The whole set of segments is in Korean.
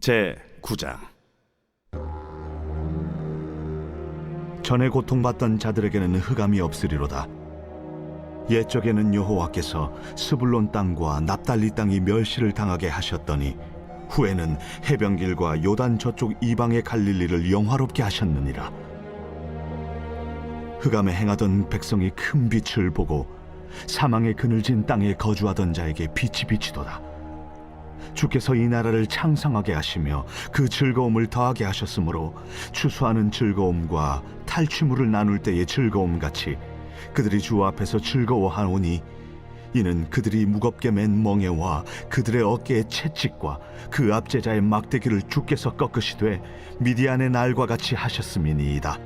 제9장. 전에 고통받던 자들에게는 흑암이 없으리로다. 옛적에는 여호와께서 스불론 땅과 납달리 땅이 멸시를 당하게 하셨더니 후에는 해변길과 요단 저쪽 이방의 갈릴리를 영화롭게 하셨느니라. 흑암에 행하던 백성이 큰 빛을 보고 사망의 그늘진 땅에 거주하던 자에게 빛이 비치도다. 주께서 이 나라를 창성하게 하시며 그 즐거움을 더하게 하셨으므로 추수하는 즐거움과 탈취물을 나눌 때의 즐거움 같이 그들이 주 앞에서 즐거워하오니, 이는 그들이 무겁게 맨 멍에와 그들의 어깨의 채찍과 그 압제자의 막대기를 주께서 꺾으시되 미디안의 날과 같이 하셨음이니이다.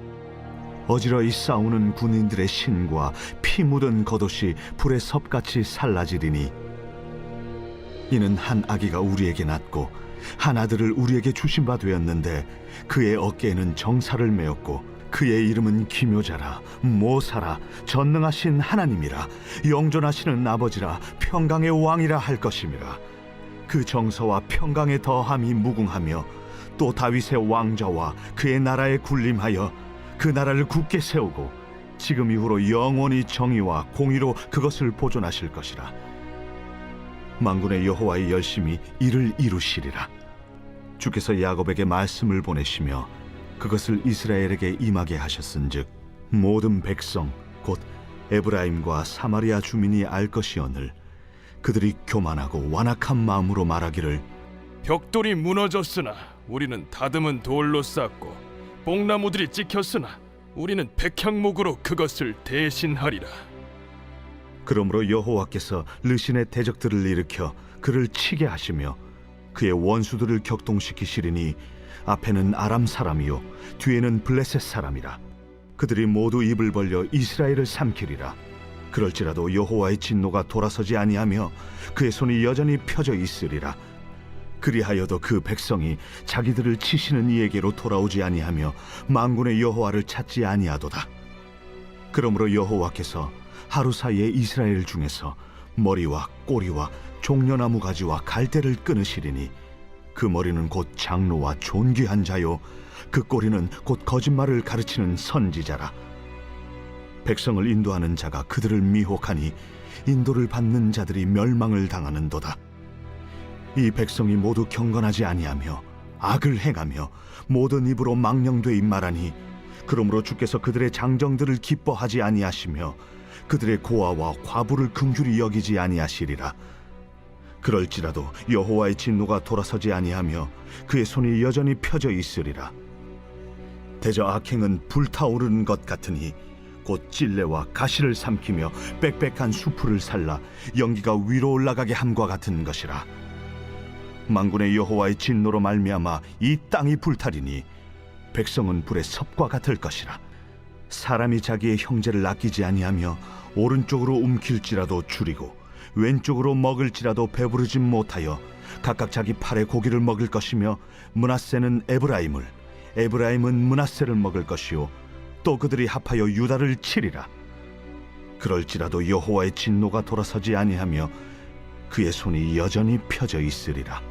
어지러이 싸우는 군인들의 신과 피 묻은 겉옷이 불의 섭같이 살라지리니, 이는 한 아기가 우리에게 낳고 한 아들을 우리에게 주신 바 되었는데 그의 어깨에는 정사를 메었고 그의 이름은 기묘자라, 모사라, 전능하신 하나님이라, 영존하시는 아버지라, 평강의 왕이라 할 것임이라. 그 정서와 평강의 더함이 무궁하며 또 다윗의 왕좌와 그의 나라에 군림하여 그 나라를 굳게 세우고 지금 이후로 영원히 정의와 공의로 그것을 보존하실 것이라. 만군의 여호와의 열심히 이를 이루시리라. 주께서 야곱에게 말씀을 보내시며 그것을 이스라엘에게 임하게 하셨은즉 모든 백성 곧 에브라임과 사마리아 주민이 알 것이오늘 그들이 교만하고 완악한 마음으로 말하기를, 벽돌이 무너졌으나 우리는 다듬은 돌로 쌓고 뽕나무들이 찍혔으나 우리는 백향목으로 그것을 대신하리라. 그러므로 여호와께서 르신의 대적들을 일으켜 그를 치게 하시며 그의 원수들을 격동시키시리니 앞에는 아람 사람이요 뒤에는 블레셋 사람이라. 그들이 모두 입을 벌려 이스라엘을 삼키리라. 그럴지라도 여호와의 진노가 돌아서지 아니하며 그의 손이 여전히 펴져 있으리라. 그리하여도 그 백성이 자기들을 치시는 이에게로 돌아오지 아니하며 만군의 여호와를 찾지 아니하도다. 그러므로 여호와께서 하루 사이에 이스라엘 중에서 머리와 꼬리와 종려나무 가지와 갈대를 끊으시리니, 그 머리는 곧 장로와 존귀한 자요 그 꼬리는 곧 거짓말을 가르치는 선지자라. 백성을 인도하는 자가 그들을 미혹하니 인도를 받는 자들이 멸망을 당하는도다. 이 백성이 모두 경건하지 아니하며 악을 행하며 모든 입으로 망령되이 말하니, 그러므로 주께서 그들의 장정들을 기뻐하지 아니하시며 그들의 고아와 과부를 긍휼히 여기지 아니하시리라. 그럴지라도 여호와의 진노가 돌아서지 아니하며 그의 손이 여전히 펴져 있으리라. 대저 악행은 불타오르는 것 같으니 곧 찔레와 가시를 삼키며 빽빽한 수풀을 살라 연기가 위로 올라가게 함과 같은 것이라. 만군의 여호와의 진노로 말미암아 이 땅이 불타리니 백성은 불의 섭과 같을 것이라. 사람이 자기의 형제를 아끼지 아니하며 오른쪽으로 움킬지라도 줄이고 왼쪽으로 먹을지라도 배부르지 못하여 각각 자기 팔의 고기를 먹을 것이며, 므낫세는 에브라임을, 에브라임은 므낫세를 먹을 것이요 또 그들이 합하여 유다를 치리라. 그럴지라도 여호와의 진노가 돌아서지 아니하며 그의 손이 여전히 펴져 있으리라.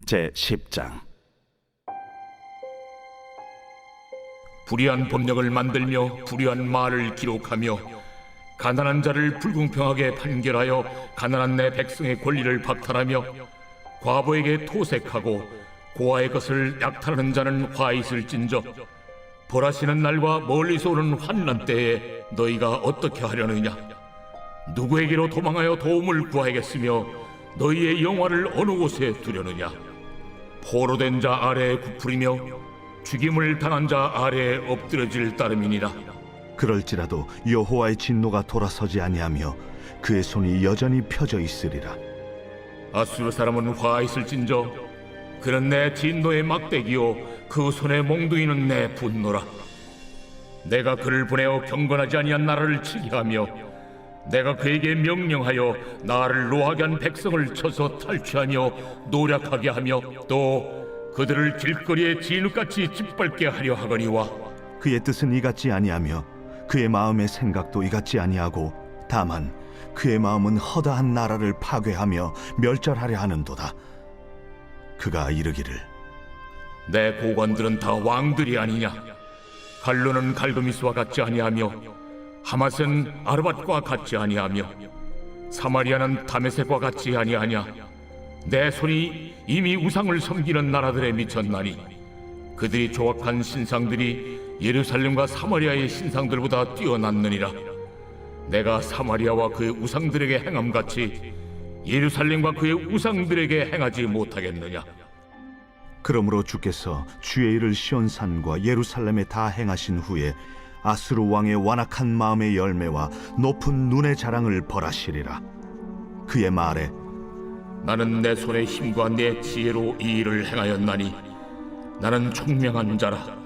제10장. 불의한 법령을 만들며 불의한 말을 기록하며 가난한 자를 불공평하게 판결하여 가난한 내 백성의 권리를 박탈하며 과부에게 토색하고 고아의 것을 약탈하는 자는 화 있을진저, 벌하시는 날과 멀리서 오는 환난 때에 너희가 어떻게 하려느냐? 누구에게로 도망하여 도움을 구하겠으며 너희의 영화를 어느 곳에 두려느냐? 포로된 자 아래에 굽으리며 죽임을 당한 자 아래에 엎드려질 따름이니라. 그럴지라도 여호와의 진노가 돌아서지 아니하며 그의 손이 여전히 펴져 있으리라. 아수르 사람은 화 있을진저, 그는 내 진노의 막대기요 그 손에 몽둥이는 내 분노라. 내가 그를 보내어 경건하지 아니한 나라를 치게 하며 내가 그에게 명령하여 나를 노하게 한 백성을 쳐서 탈취하며 노략하게 하며 또 그들을 길거리에 진흙같이 짓밟게 하려 하거니와, 그의 뜻은 이같지 아니하며 그의 마음의 생각도 이같지 아니하고 다만 그의 마음은 허다한 나라를 파괴하며 멸절하려 하는도다. 그가 이르기를 내 고관들은 다 왕들이 아니냐? 갈로는 갈그미스와 같지 아니하며 하맛은 아르밧과 같지 아니하며 사마리아는 다메섹과 같지 아니하냐? 내 손이 이미 우상을 섬기는 나라들에 미쳤나니 그들이 조각한 신상들이 예루살렘과 사마리아의 신상들보다 뛰어났느니라. 내가 사마리아와 그의 우상들에게 행함같이 예루살렘과 그의 우상들에게 행하지 못하겠느냐? 그러므로 주께서 주의 일을 시온산과 예루살렘에 다 행하신 후에 아수르 왕의 완악한 마음의 열매와 높은 눈의 자랑을 벌하시리라. 그의 말에 나는 내 손의 힘과 내 지혜로 이 일을 행하였나니 나는 총명한 자라.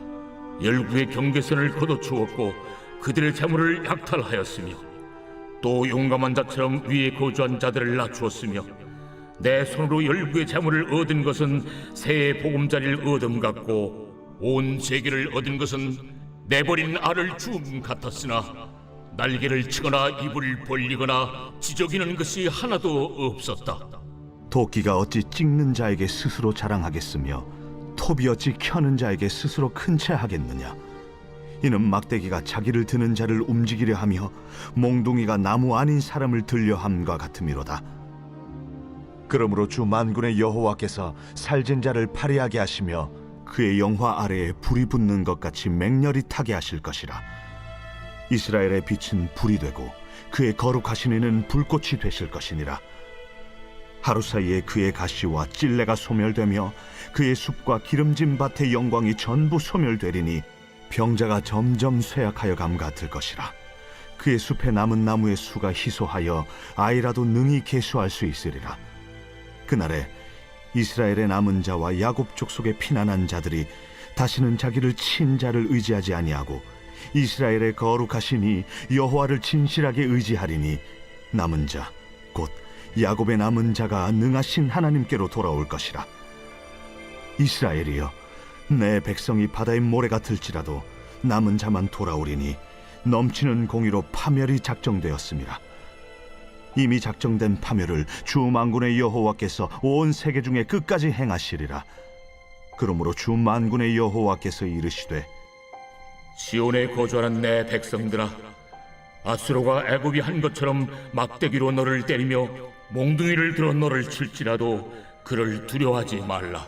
열국의 경계선을 걷어추었고 그들의 재물을 약탈하였으며 또 용감한 자처럼 위에 거주한 자들을 낮추었으며 내 손으로 열국의 재물을 얻은 것은 새의 보금자리를 얻음 같고 온 세계를 얻은 것은 내버린 알을 주움 같았으나 날개를 치거나 입을 벌리거나 지저귀는 것이 하나도 없었다. 도끼가 어찌 찍는 자에게 스스로 자랑하겠으며 톱이 어찌 켜는 자에게 스스로 큰 채 하겠느냐? 이는 막대기가 자기를 드는 자를 움직이려 하며 몽둥이가 나무 아닌 사람을 들려 함과 같음이로다. 그러므로 주 만군의 여호와께서 살진 자를 파리하게 하시며 그의 영화 아래에 불이 붙는 것 같이 맹렬히 타게 하실 것이라. 이스라엘의 빛은 불이 되고 그의 거룩하신 이는 불꽃이 되실 것이니라. 하루 사이에 그의 가시와 찔레가 소멸되며 그의 숲과 기름진 밭의 영광이 전부 소멸되리니 병자가 점점 쇠약하여 감 같을 것이라. 그의 숲에 남은 나무의 수가 희소하여 아이라도 능히 계수할 수 있으리라. 그날에 이스라엘의 남은 자와 야곱 족속의 피난한 자들이 다시는 자기를 친 자를 의지하지 아니하고 이스라엘의 거룩하시니 여호와를 진실하게 의지하리니 남은 자 곧 야곱의 남은 자가 능하신 하나님께로 돌아올 것이라. 이스라엘이여, 내 백성이 바다의 모래 같을지라도 남은 자만 돌아오리니 넘치는 공의로 파멸이 작정되었습니다. 이미 작정된 파멸을 주 만군의 여호와께서 온 세계 중에 끝까지 행하시리라. 그러므로 주 만군의 여호와께서 이르시되 시온에 거주하는 내 백성들아, 아수르가 애굽이 한 것처럼 막대기로 너를 때리며 몽둥이를 들어 너를 칠지라도 그를 두려워하지 말라.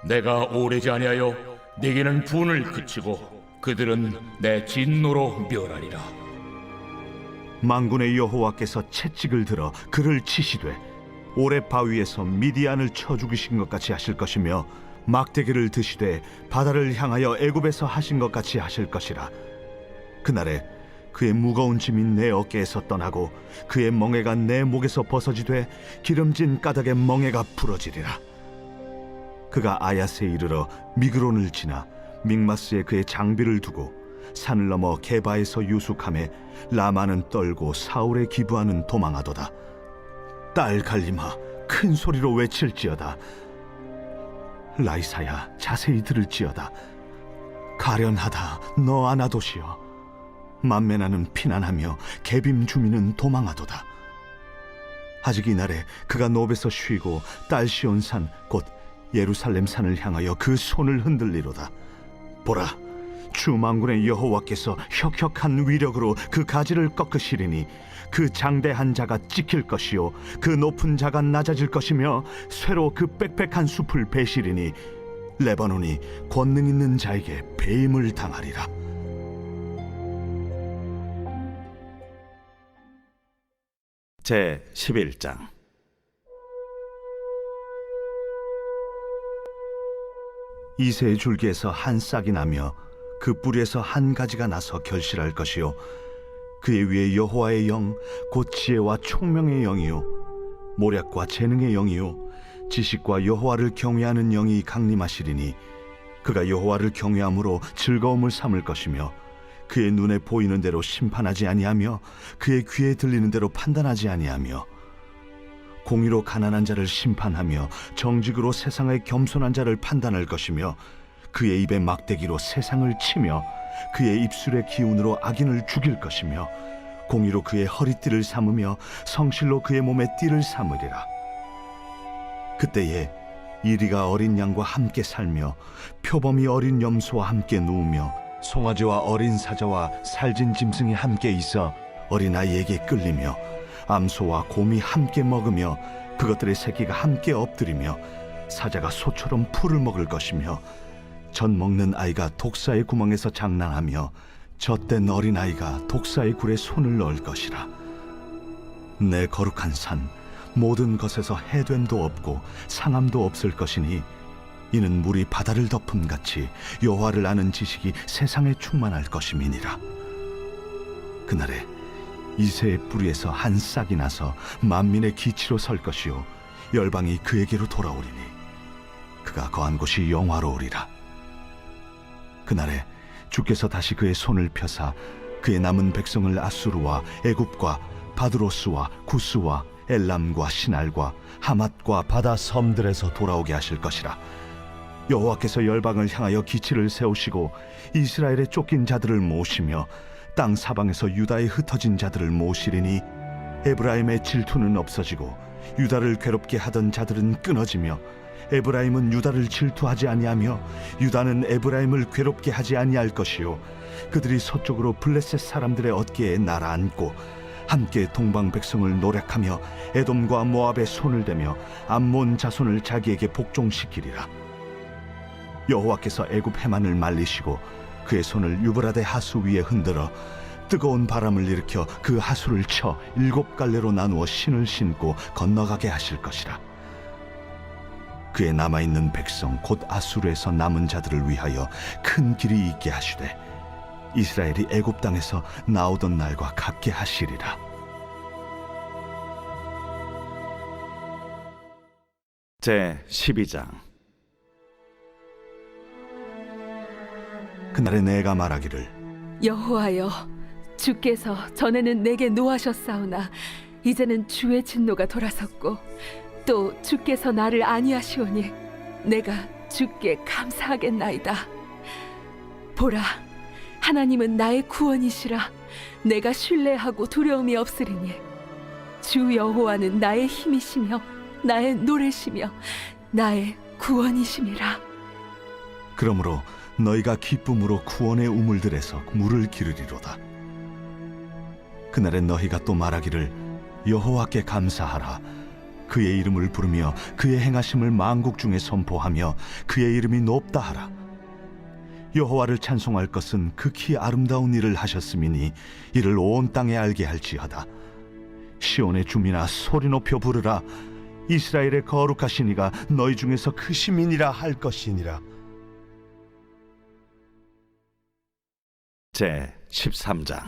내가 오래지 아니하여 네게는 분을 그치고 그들은 내 진노로 멸하리라. 만군의 여호와께서 채찍을 들어 그를 치시되 오레 바위에서 미디안을 쳐 죽이신 것 같이 하실 것이며 막대기를 드시되 바다를 향하여 애굽에서 하신 것 같이 하실 것이라. 그날에 그의 무거운 짐이 내 어깨에서 떠나고 그의 멍에가 내 목에서 벗어지되 기름진 까닭의 멍에가 부러지리라. 그가 아야스에 이르러 미그론을 지나 믹마스에 그의 장비를 두고 산을 넘어 게바에서 유숙하며 라마는 떨고 사울의 기브아는 도망하도다. 딸 갈림아, 큰 소리로 외칠지어다. 라이사야, 자세히 들을지어다. 가련하다, 너 아나도시여. 만메나는 피난하며 게빔 주민은 도망하도다. 아직 이날에 그가 노베서 쉬고 딸 시온산 곧 예루살렘 산을 향하여 그 손을 흔들리로다. 보라, 주 만군의 여호와께서 혁혁한 위력으로 그 가지를 꺾으시리니 그 장대한 자가 찍힐 것이요 그 높은 자가 낮아질 것이며 쇠로 그 빽빽한 숲을 베시리니 레바논이 권능 있는 자에게 배임을 당하리라. 제 11장. 이새의 줄기에서 한 싹이 나며 그 뿌리에서 한 가지가 나서 결실할 것이요 그의 위에 여호와의 영 곧 지혜와 총명의 영이요 모략과 재능의 영이요 지식과 여호와를 경외하는 영이 강림하시리니 그가 여호와를 경외함으로 즐거움을 삼을 것이며 그의 눈에 보이는 대로 심판하지 아니하며 그의 귀에 들리는 대로 판단하지 아니하며 공의로 가난한 자를 심판하며 정직으로 세상의 겸손한 자를 판단할 것이며 그의 입에 막대기로 세상을 치며 그의 입술의 기운으로 악인을 죽일 것이며 공의로 그의 허리띠를 삼으며 성실로 그의 몸에 띠를 삼으리라. 그때에 이리가 어린 양과 함께 살며 표범이 어린 염소와 함께 누우며 송아지와 어린 사자와 살진 짐승이 함께 있어 어린아이에게 끌리며 암소와 곰이 함께 먹으며 그것들의 새끼가 함께 엎드리며 사자가 소처럼 풀을 먹을 것이며 젖 먹는 아이가 독사의 구멍에서 장난하며 젖된 어린아이가 독사의 굴에 손을 넣을 것이라. 내 거룩한 산 모든 것에서 해됨도 없고 상함도 없을 것이니 이는 물이 바다를 덮음 같이 여호와를 아는 지식이 세상에 충만할 것임이니라. 그날에 이새의 뿌리에서 한 싹이 나서 만민의 기치로 설 것이요 열방이 그에게로 돌아오리니 그가 거한 곳이 영화로우리라. 그날에 주께서 다시 그의 손을 펴사 그의 남은 백성을 아수르와 애굽과 바드로스와 구스와 엘람과 시날과 하맛과 바다 섬들에서 돌아오게 하실 것이라. 여호와께서 열방을 향하여 기치를 세우시고 이스라엘의 쫓긴 자들을 모시며 땅 사방에서 유다에 흩어진 자들을 모시리니 에브라임의 질투는 없어지고 유다를 괴롭게 하던 자들은 끊어지며 에브라임은 유다를 질투하지 아니하며 유다는 에브라임을 괴롭게 하지 아니할 것이요 그들이 서쪽으로 블레셋 사람들의 어깨에 날아앉고 함께 동방 백성을 노력하며 에돔과 모압의 손을 대며 암몬 자손을 자기에게 복종시키리라. 여호와께서 애굽 해만을 말리시고 그의 손을 유브라데 하수 위에 흔들어 뜨거운 바람을 일으켜 그 하수를 쳐 7갈래로 나누어 신을 신고 건너가게 하실 것이라. 그의 남아있는 백성 곧 아수르에서 남은 자들을 위하여 큰 길이 있게 하시되 이스라엘이 애굽 땅에서 나오던 날과 같게 하시리라. 제 12장. 그날에 내가 말하기를 여호와여, 주께서 전에는 내게 노하셨사오나 이제는 주의 진노가 돌아섰고 또 주께서 나를 아니하시오니 내가 주께 감사하겠나이다. 보라, 하나님은 나의 구원이시라. 내가 신뢰하고 두려움이 없으리니 주 여호와는 나의 힘이시며 나의 노래시며 나의 구원이심이라. 그러므로 너희가 기쁨으로 구원의 우물들에서 물을 기르리로다. 그날에 너희가 또 말하기를 여호와께 감사하라. 그의 이름을 부르며 그의 행하심을 만국 중에 선포하며 그의 이름이 높다 하라. 여호와를 찬송할 것은 극히 아름다운 일을 하셨음이니 이를 온 땅에 알게 할지어다. 시온의 주민아 소리 높여 부르라. 이스라엘의 거룩하신 이가 너희 중에서 크심이니라 할 것이니라. 제 13장.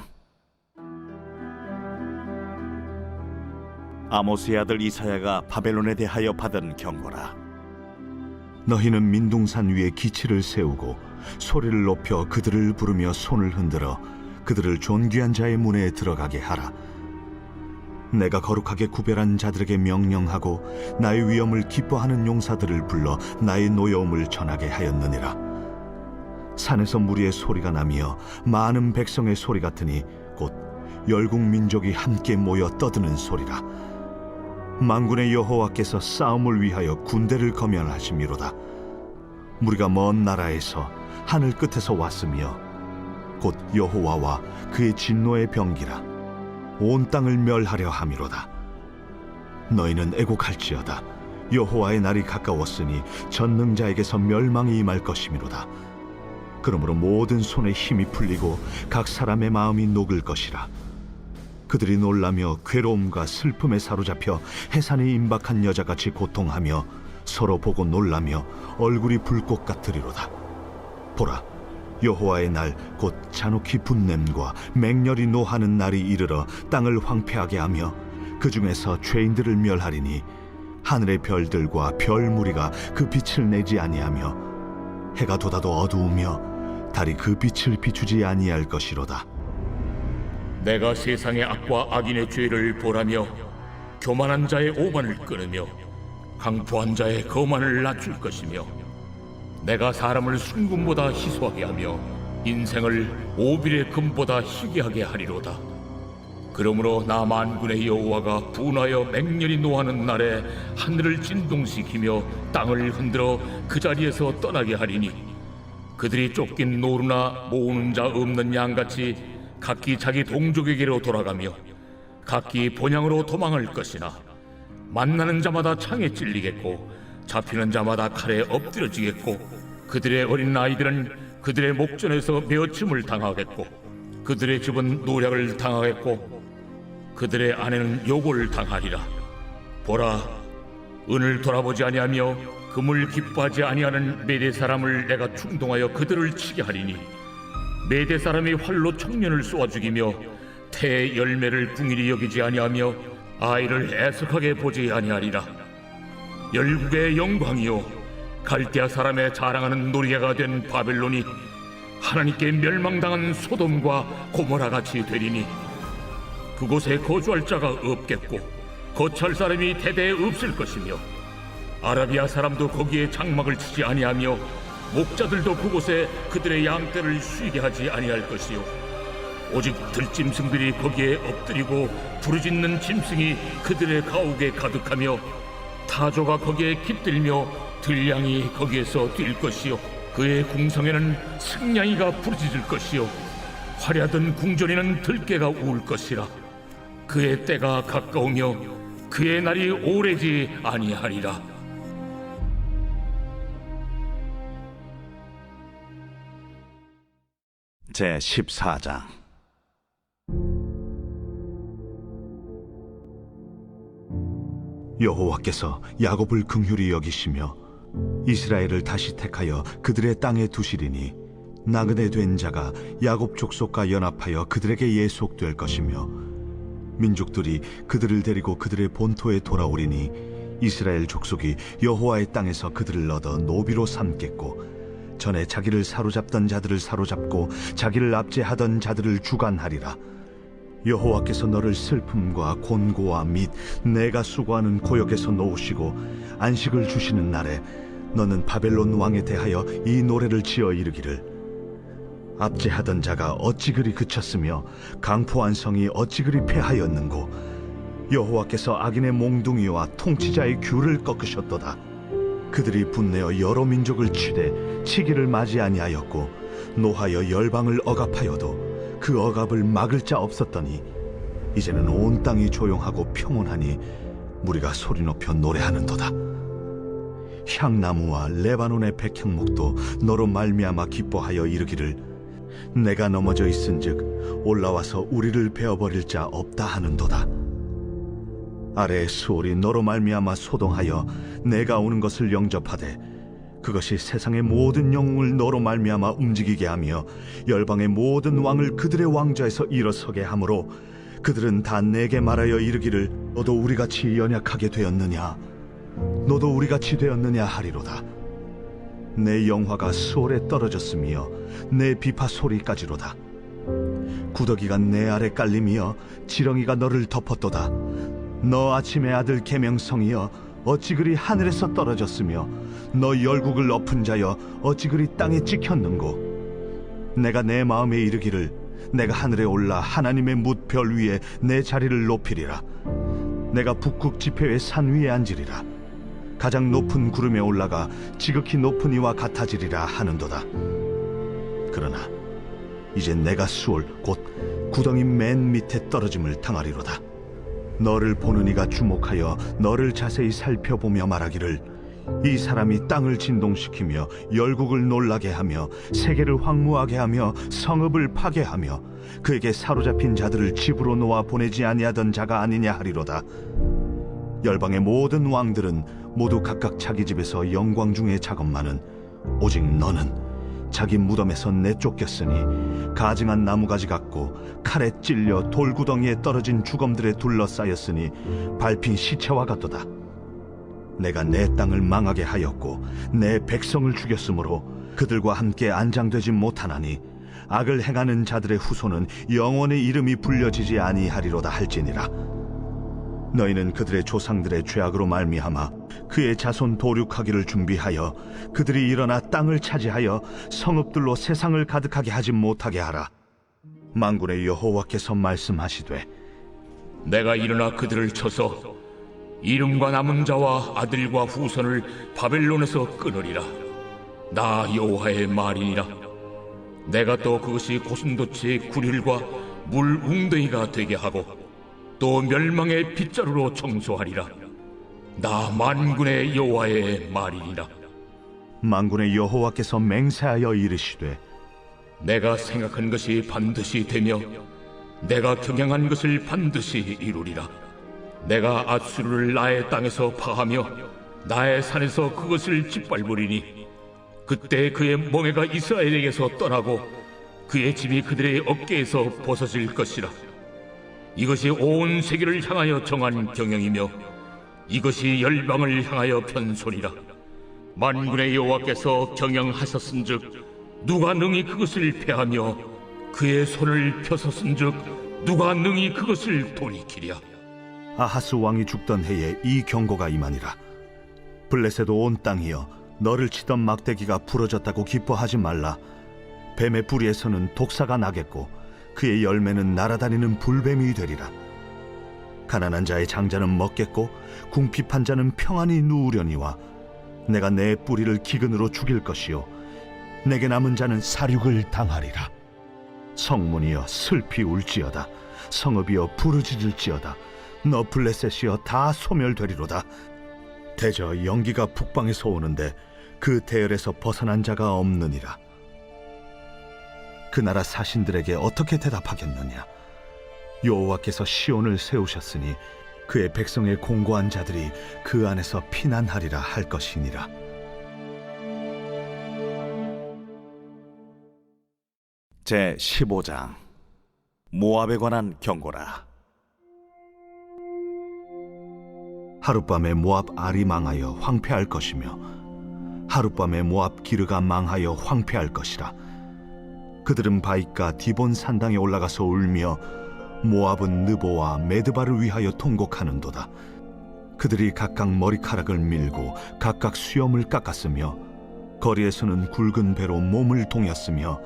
아모스의 아들 이사야가 바벨론에 대하여 받은 경고라. 너희는 민둥산 위에 기치를 세우고 소리를 높여 그들을 부르며 손을 흔들어 그들을 존귀한 자의 문에 들어가게 하라. 내가 거룩하게 구별한 자들에게 명령하고 나의 위엄을 기뻐하는 용사들을 불러 나의 노여움을 전하게 하였느니라. 산에서 무리의 소리가 나며 많은 백성의 소리 같으니 곧 열국 민족이 함께 모여 떠드는 소리라. 만군의 여호와께서 싸움을 위하여 군대를 거면하심이로다. 무리가 먼 나라에서 하늘 끝에서 왔으며 곧 여호와와 그의 진노의 병기라. 온 땅을 멸하려 함이로다. 너희는 애곡할지어다. 여호와의 날이 가까웠으니 전능자에게서 멸망이 임할 것이미로다. 그러므로 모든 손에 힘이 풀리고 각 사람의 마음이 녹을 것이라. 그들이 놀라며 괴로움과 슬픔에 사로잡혀 해산에 임박한 여자같이 고통하며 서로 보고 놀라며 얼굴이 불꽃 같으리로다. 보라, 여호와의 날 곧 잔혹히 분냄과 맹렬히 노하는 날이 이르러 땅을 황폐하게 하며 그 중에서 죄인들을 멸하리니 하늘의 별들과 별 무리가 그 빛을 내지 아니하며 해가 돋아도 어두우며 달이 그 빛을 비추지 아니할 것이로다. 내가 세상의 악과 악인의 죄를 보라며 교만한 자의 오만을 끊으며 강포한 자의 거만을 낮출 것이며 내가 사람을 순금보다 희소하게 하며 인생을 오빌의 금보다 희귀하게 하리로다. 그러므로 나 만군의 여호와가 분하여 맹렬히 노하는 날에 하늘을 진동시키며 땅을 흔들어 그 자리에서 떠나게 하리니 그들이 쫓긴 노루나 모으는 자 없는 양같이 각기 자기 동족에게로 돌아가며 각기 본향으로 도망할 것이나 만나는 자마다 창에 찔리겠고 잡히는 자마다 칼에 엎드려지겠고 그들의 어린 아이들은 그들의 목전에서 메어침을 당하겠고 그들의 집은 노략을 당하겠고 그들의 아내는 욕을 당하리라. 보라, 은을 돌아보지 아니하며 금을 기뻐하지 아니하는 메대 사람을 내가 충동하여 그들을 치게 하리니 메대 사람이 활로 청년을 쏘아 죽이며 태의 열매를 궁일이 여기지 아니하며 아이를 애석하게 보지 아니하리라. 열국의 영광이요 갈대아 사람의 자랑하는 노리개가 된 바벨론이 하나님께 멸망당한 소돔과 고모라 같이 되리니 그곳에 거주할 자가 없겠고 거처할 사람이 대대에 없을 것이며 아라비아 사람도 거기에 장막을 치지 아니하며 목자들도 그곳에 그들의 양떼를 쉬게 하지 아니할 것이요 오직 들짐승들이 거기에 엎드리고 부르짖는 짐승이 그들의 가옥에 가득하며 타조가 거기에 깃들며 들량이 거기에서 뛸 것이요 그의 궁성에는 승냥이가 부르짖을 것이요 화려하던 궁전에는 들깨가 울 것이라. 그의 때가 가까우며 그의 날이 오래지 아니하리라. 제 14장. 여호와께서 야곱을 긍휼히 여기시며 이스라엘을 다시 택하여 그들의 땅에 두시리니 나그네 된 자가 야곱 족속과 연합하여 그들에게 예속될 것이며 민족들이 그들을 데리고 그들의 본토에 돌아오리니 이스라엘 족속이 여호와의 땅에서 그들을 얻어 노비로 삼겠고 전에 자기를 사로잡던 자들을 사로잡고 자기를 압제하던 자들을 주관하리라. 여호와께서 너를 슬픔과 곤고와 및 내가 수고하는 고역에서 놓으시고 안식을 주시는 날에 너는 바벨론 왕에 대하여 이 노래를 지어 이르기를 압제하던 자가 어찌 그리 그쳤으며 강포한 성이 어찌 그리 패하였는고 여호와께서 악인의 몽둥이와 통치자의 귤을 꺾으셨도다. 그들이 분내어 여러 민족을 치되 치기를 맞이 아니하였고 노하여 열방을 억압하여도 그 억압을 막을 자 없었더니 이제는 온 땅이 조용하고 평온하니 무리가 소리 높여 노래하는도다. 향나무와 레바논의 백향목도 너로 말미암아 기뻐하여 이르기를 내가 넘어져 있은즉 올라와서 우리를 베어버릴 자 없다 하는도다. 아래의 수월이 너로 말미암아 소동하여 내가 오는 것을 영접하되 그것이 세상의 모든 영웅을 너로 말미암아 움직이게 하며 열방의 모든 왕을 그들의 왕좌에서 일어서게 하므로 그들은 다 내게 말하여 이르기를 너도 우리같이 연약하게 되었느냐 너도 우리같이 되었느냐 하리로다. 내 영화가 수월에 떨어졌으며 내 비파 소리까지로다. 구더기가 내 아래 깔림이여 지렁이가 너를 덮었도다. 너 아침의 아들 계명성이여 어찌 그리 하늘에서 떨어졌으며 너 열국을 엎은 자여 어찌 그리 땅에 찍혔는고. 내가 내 마음에 이르기를 내가 하늘에 올라 하나님의 뭇별 위에 내 자리를 높이리라. 내가 북극 지폐의 산 위에 앉으리라. 가장 높은 구름에 올라가 지극히 높은 이와 같아지리라 하는도다. 그러나 이제 내가 수월 곧 구덩이 맨 밑에 떨어짐을 당하리로다. 너를 보는 이가 주목하여 너를 자세히 살펴보며 말하기를 이 사람이 땅을 진동시키며 열국을 놀라게 하며 세계를 황무하게 하며 성읍을 파괴하며 그에게 사로잡힌 자들을 집으로 놓아 보내지 아니하던 자가 아니냐 하리로다. 열방의 모든 왕들은 모두 각각 자기 집에서 영광 중에 작업만은 오직 너는 자기 무덤에서 내쫓겼으니 가증한 나무가지 같고 칼에 찔려 돌구덩이에 떨어진 주검들에 둘러싸였으니 밟힌 시체와 같도다. 내가 내 땅을 망하게 하였고 내 백성을 죽였으므로 그들과 함께 안장되지 못하나니 악을 행하는 자들의 후손은 영원히 이름이 불려지지 아니하리로다 할지니라. 너희는 그들의 조상들의 죄악으로 말미암아 그의 자손 도륙하기를 준비하여 그들이 일어나 땅을 차지하여 성읍들로 세상을 가득하게 하지 못하게 하라. 만군의 여호와께서 말씀하시되 내가 일어나 그들을 쳐서 이름과 남은 자와 아들과 후손을 바벨론에서 끊으리라. 나 여호와의 말이니라. 내가 또 그것이 고슴도치의 구릴과 물 웅덩이가 되게 하고 또 멸망의 빗자루로 청소하리라. 나 만군의 여호와의 말이니라. 만군의 여호와께서 맹세하여 이르시되 내가 생각한 것이 반드시 되며 내가 경영한 것을 반드시 이루리라. 내가 앗수르를 나의 땅에서 파하며 나의 산에서 그것을 짓밟으리니 그때 그의 멍에가 이스라엘에게서 떠나고 그의 집이 그들의 어깨에서 벗어질 것이라. 이것이 온 세계를 향하여 정한 경영이며 이것이 열방을 향하여 편손이라. 만군의 여호와께서 경영하셨은즉 누가 능히 그것을 패하며 그의 손을 펴섰은즉 누가 능히 그것을 돌이키랴. 아하스 왕이 죽던 해에 이 경고가 임하니라. 블레셋 온 땅이여 너를 치던 막대기가 부러졌다고 기뻐하지 말라. 뱀의 뿌리에서는 독사가 나겠고 그의 열매는 날아다니는 불뱀이 되리라. 가난한 자의 장자는 먹겠고 궁핍한 자는 평안히 누우려니와 내가 내 뿌리를 기근으로 죽일 것이요 내게 남은 자는 사륙을 당하리라. 성문이여 슬피 울지어다. 성읍이여 부르짖을지어다. 너 블레셋이여 다 소멸되리로다. 대저 연기가 북방에서 오는데 그 대열에서 벗어난 자가 없느니라. 그 나라 사신들에게 어떻게 대답하겠느냐. 여호와께서 시온을 세우셨으니 그의 백성의 공고한 자들이 그 안에서 피난하리라 할 것이니라. 제 15장 모압에 관한 경고라. 하룻밤에 모압 알이 망하여 황폐할 것이며 하룻밤에 모압 기르가 망하여 황폐할 것이라. 그들은 바윗과 디본 산당에 올라가서 울며 모압은 느보와 메드바를 위하여 통곡하는도다. 그들이 각각 머리카락을 밀고 각각 수염을 깎았으며 거리에서는 굵은 배로 몸을 동였으며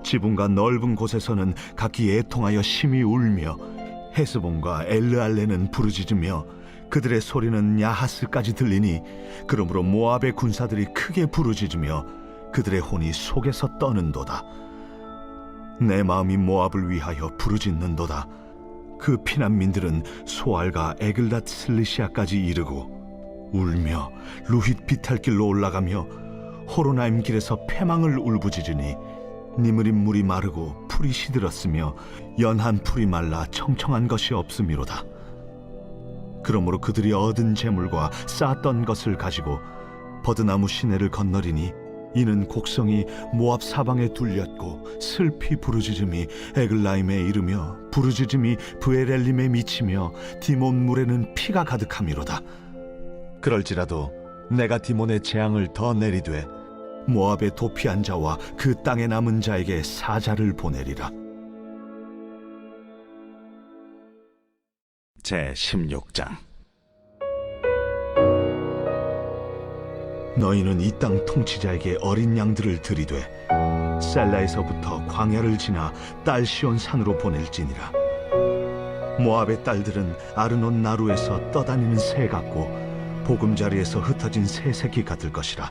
지붕과 넓은 곳에서는 각기 애통하여 심히 울며 헤스본과 엘르알레는 부르짖으며 그들의 소리는 야하스까지 들리니 그러므로 모압의 군사들이 크게 부르짖으며 그들의 혼이 속에서 떠는도다. 내 마음이 모압을 위하여 부르짖는도다. 그 피난민들은 소알과 에글랏 슬리시아까지 이르고 울며 루힛 비탈길로 올라가며 호로나임 길에서 패망을 울부짖으니 니므린 물이 마르고 풀이 시들었으며 연한 풀이 말라 청청한 것이 없음이로다. 그러므로 그들이 얻은 재물과 쌓았던 것을 가지고 버드나무 시내를 건너리니 이는 곡성이 모압 사방에 둘렸고 슬피 부르짖음이 에글라임에 이르며 부르짖음이 브에렐림에 미치며 디몬 물에는 피가 가득함이로다. 그럴지라도 내가 디몬의 재앙을 더 내리되 모압의 도피한 자와 그 땅에 남은 자에게 사자를 보내리라. 제 16장 너희는 이 땅 통치자에게 어린 양들을 들이되 셀라에서부터 광야를 지나 딸 시온 산으로 보낼지니라. 모압의 딸들은 아르논 나루에서 떠다니는 새 같고 보금자리에서 흩어진 새 새끼 같을 것이라.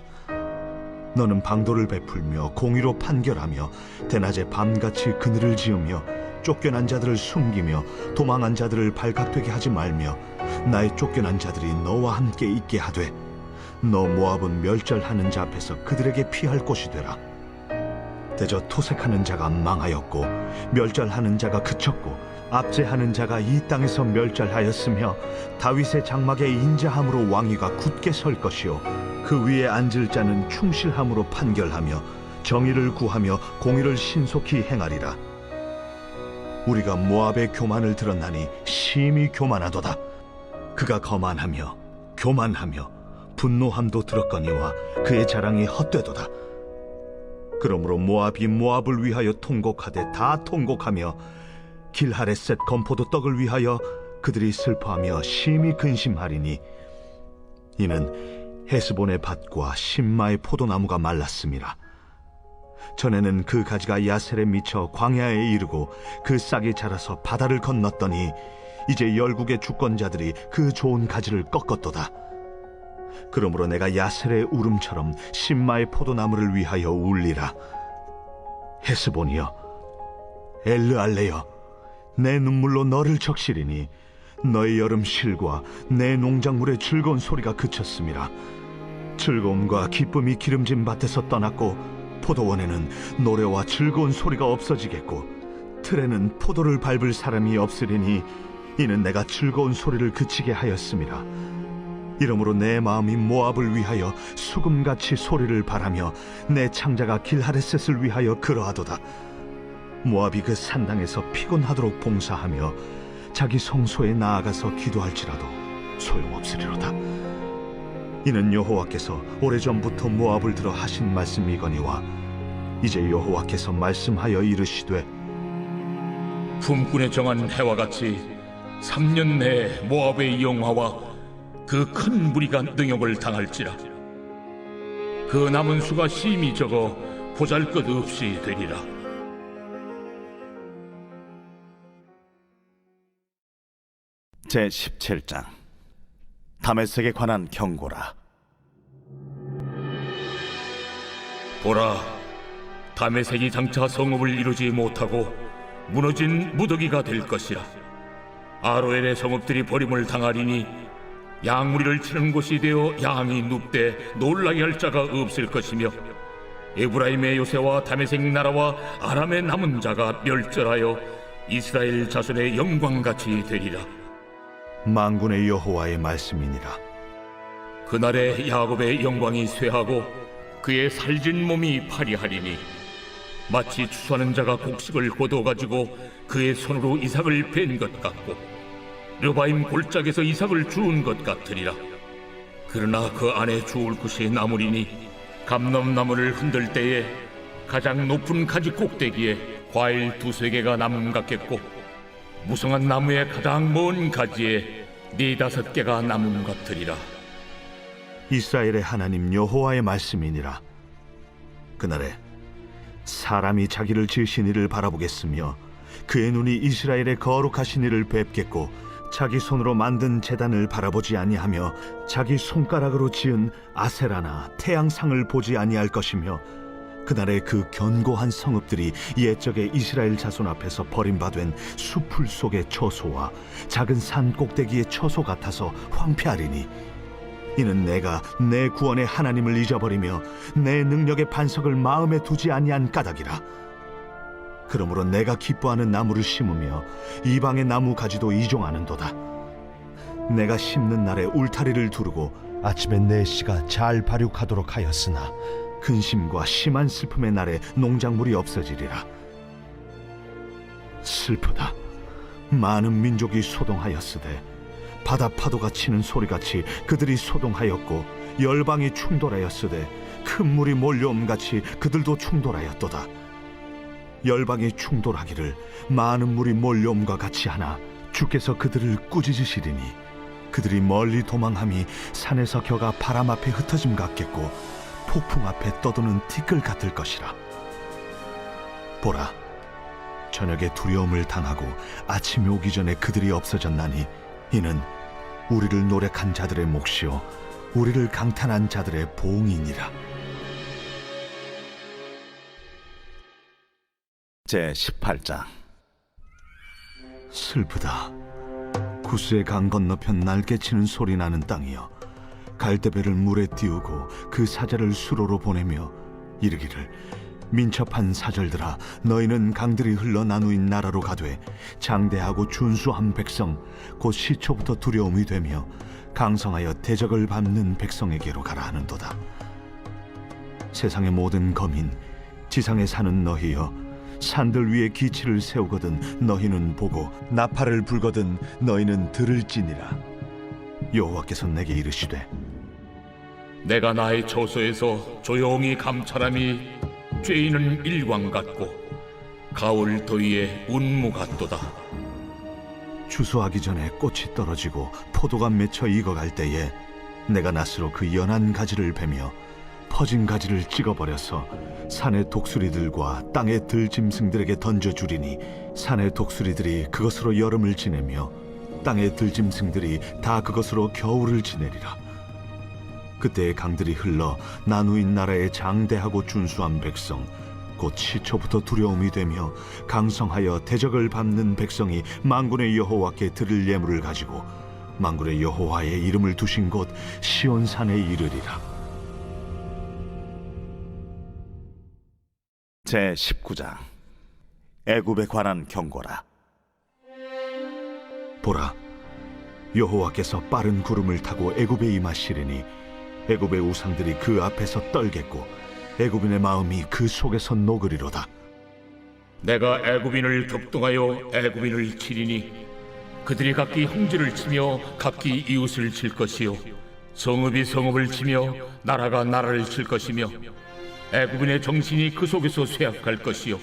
너는 방도를 베풀며 공의로 판결하며 대낮에 밤같이 그늘을 지으며 쫓겨난 자들을 숨기며 도망한 자들을 발각되게 하지 말며 나의 쫓겨난 자들이 너와 함께 있게 하되 너 모압은 멸절하는 자 앞에서 그들에게 피할 곳이 되라. 대저 토색하는 자가 망하였고 멸절하는 자가 그쳤고 압제하는 자가 이 땅에서 멸절하였으며 다윗의 장막에 인자함으로 왕위가 굳게 설 것이요 그 위에 앉을 자는 충실함으로 판결하며 정의를 구하며 공의를 신속히 행하리라. 우리가 모압의 교만을 들었나니 심히 교만하도다. 그가 거만하며 교만하며 분노함도 들었거니와 그의 자랑이 헛되도다. 그러므로 모압이 모압을 위하여 통곡하되 다 통곡하며 길하레셋 건포도 떡을 위하여 그들이 슬퍼하며 심히 근심하리니 이는 헤스본의 밭과 심마의 포도나무가 말랐음이라. 전에는 그 가지가 야셀에 미쳐 광야에 이르고 그 싹이 자라서 바다를 건넜더니 이제 열국의 주권자들이 그 좋은 가지를 꺾었도다. 그러므로 내가 야셀의 울음처럼 신마의 포도나무를 위하여 울리라. 헤스본이여, 엘르알레여, 내 눈물로 너를 적시리니 너의 여름 실과 내 농작물의 즐거운 소리가 그쳤음이라. 즐거움과 기쁨이 기름진 밭에서 떠났고 포도원에는 노래와 즐거운 소리가 없어지겠고 틀에는 포도를 밟을 사람이 없으리니 이는 내가 즐거운 소리를 그치게 하였음이라. 이러므로 내 마음이 모압을 위하여 수금같이 소리를 바라며 내 창자가 길하레셋을 위하여 그러하도다. 모압이 그 산당에서 피곤하도록 봉사하며 자기 성소에 나아가서 기도할지라도 소용없으리로다. 이는 여호와께서 오래전부터 모압을 들어 하신 말씀이거니와 이제 여호와께서 말씀하여 이르시되 품꾼에 정한 해와 같이 3년 내에 모압의 영화와 그 큰 무리가 능욕을 당할지라. 그 남은 수가 심히 적어 보잘것없이 되리라. 제17장 다메섹에 관한 경고라. 보라, 다메섹이 장차 성읍을 이루지 못하고 무너진 무더기가 될 것이라. 아로엘의 성읍들이 버림을 당하리니 양무리를 치는 곳이 되어 양이 눕되 놀라게 할 자가 없을 것이며 에브라임의 요새와 다메섹 나라와 아람의 남은 자가 멸절하여 이스라엘 자손의 영광같이 되리라. 만군의 여호와의 말씀이니라. 그날에 야곱의 영광이 쇠하고 그의 살진 몸이 파리하리니 마치 추수하는 자가 곡식을 거둬가지고 그의 손으로 이삭을 벤 것 같고 르바임 골짜기에서 이삭을 주운 것 같으리라. 그러나 그 안에 주울 것이 나무리니 감람나무를 흔들 때에 가장 높은 가지 꼭대기에 과일 2-3개가 남음 같겠고 무성한 나무의 가장 먼 가지에 4-5개가 남음 같으리라. 이스라엘의 하나님 여호와의 말씀이니라. 그날에 사람이 자기를 지으신 이를 바라보겠으며 그의 눈이 이스라엘의 거룩하신 이를 뵙겠고 자기 손으로 만든 제단을 바라보지 아니하며 자기 손가락으로 지은 아세라나 태양상을 보지 아니할 것이며 그날에 그 견고한 성읍들이 옛적의 이스라엘 자손 앞에서 버림받은 수풀 속의 처소와 작은 산 꼭대기의 처소 같아서 황폐하리니 이는 내가 내 구원의 하나님을 잊어버리며 내 능력의 반석을 마음에 두지 아니한 까닭이라. 그러므로 내가 기뻐하는 나무를 심으며 이방의 나무 가지도 이종하는도다. 내가 심는 날에 울타리를 두르고 아침에 내 씨가 잘 발육하도록 하였으나 근심과 심한 슬픔의 날에 농작물이 없어지리라. 슬프다. 많은 민족이 소동하였으되 바다 파도가 치는 소리같이 그들이 소동하였고 열방이 충돌하였으되 큰 물이 몰려옴같이 그들도 충돌하였도다. 열방이 충돌하기를 많은 물이 몰려옴과 같이 하나 주께서 그들을 꾸짖으시리니 그들이 멀리 도망함이 산에서 겨가 바람 앞에 흩어짐 같겠고 폭풍 앞에 떠도는 티끌 같을 것이라. 보라, 저녁에 두려움을 당하고 아침이 오기 전에 그들이 없어졌나니 이는 우리를 노력한 자들의 몫이요 우리를 강탄한 자들의 보응이니라. 제18장 슬프다. 구스의 강 건너편 날개치는 소리 나는 땅이여, 갈대배를 물에 띄우고 그 사자를 수로로 보내며 이르기를 민첩한 사절들아, 너희는 강들이 흘러 나누인 나라로 가되 장대하고 준수한 백성 곧 시초부터 두려움이 되며 강성하여 대적을 밟는 백성에게로 가라 하는도다. 세상의 모든 거민, 지상에 사는 너희여, 산들 위에 기치를 세우거든 너희는 보고 나팔을 불거든 너희는 들을지니라. 여호와께서 내게 이르시되 내가 나의 처소에서 조용히 감찰함이 죄인은 일광 같고 가을 더위에 운무 같도다. 추수하기 전에 꽃이 떨어지고 포도가 맺혀 익어갈 때에 내가 낫으로 그 연한 가지를 베며 퍼진 가지를 찍어버려서 산의 독수리들과 땅의 들짐승들에게 던져주리니 산의 독수리들이 그것으로 여름을 지내며 땅의 들짐승들이 다 그것으로 겨울을 지내리라. 그때의 강들이 흘러 나누인 나라의 장대하고 준수한 백성, 곧 시초부터 두려움이 되며 강성하여 대적을 밟는 백성이 만군의 여호와께 드릴 예물을 가지고 만군의 여호와의 이름을 두신 곳 시온산에 이르리라. 제 19장 애굽에 관한 경고라. 보라, 여호와께서 빠른 구름을 타고 애굽에 임하시리니 애굽의 우상들이 그 앞에서 떨겠고 애굽인의 마음이 그 속에서 녹으리로다. 내가 애굽인을 격동하여 애굽인을 치리니 그들이 각기 형제를 치며 각기 이웃을 칠 것이요 성읍이 성읍을 치며 나라가 나라를 칠 것이며 애굽인의 정신이 그 속에서 쇠약할 것이요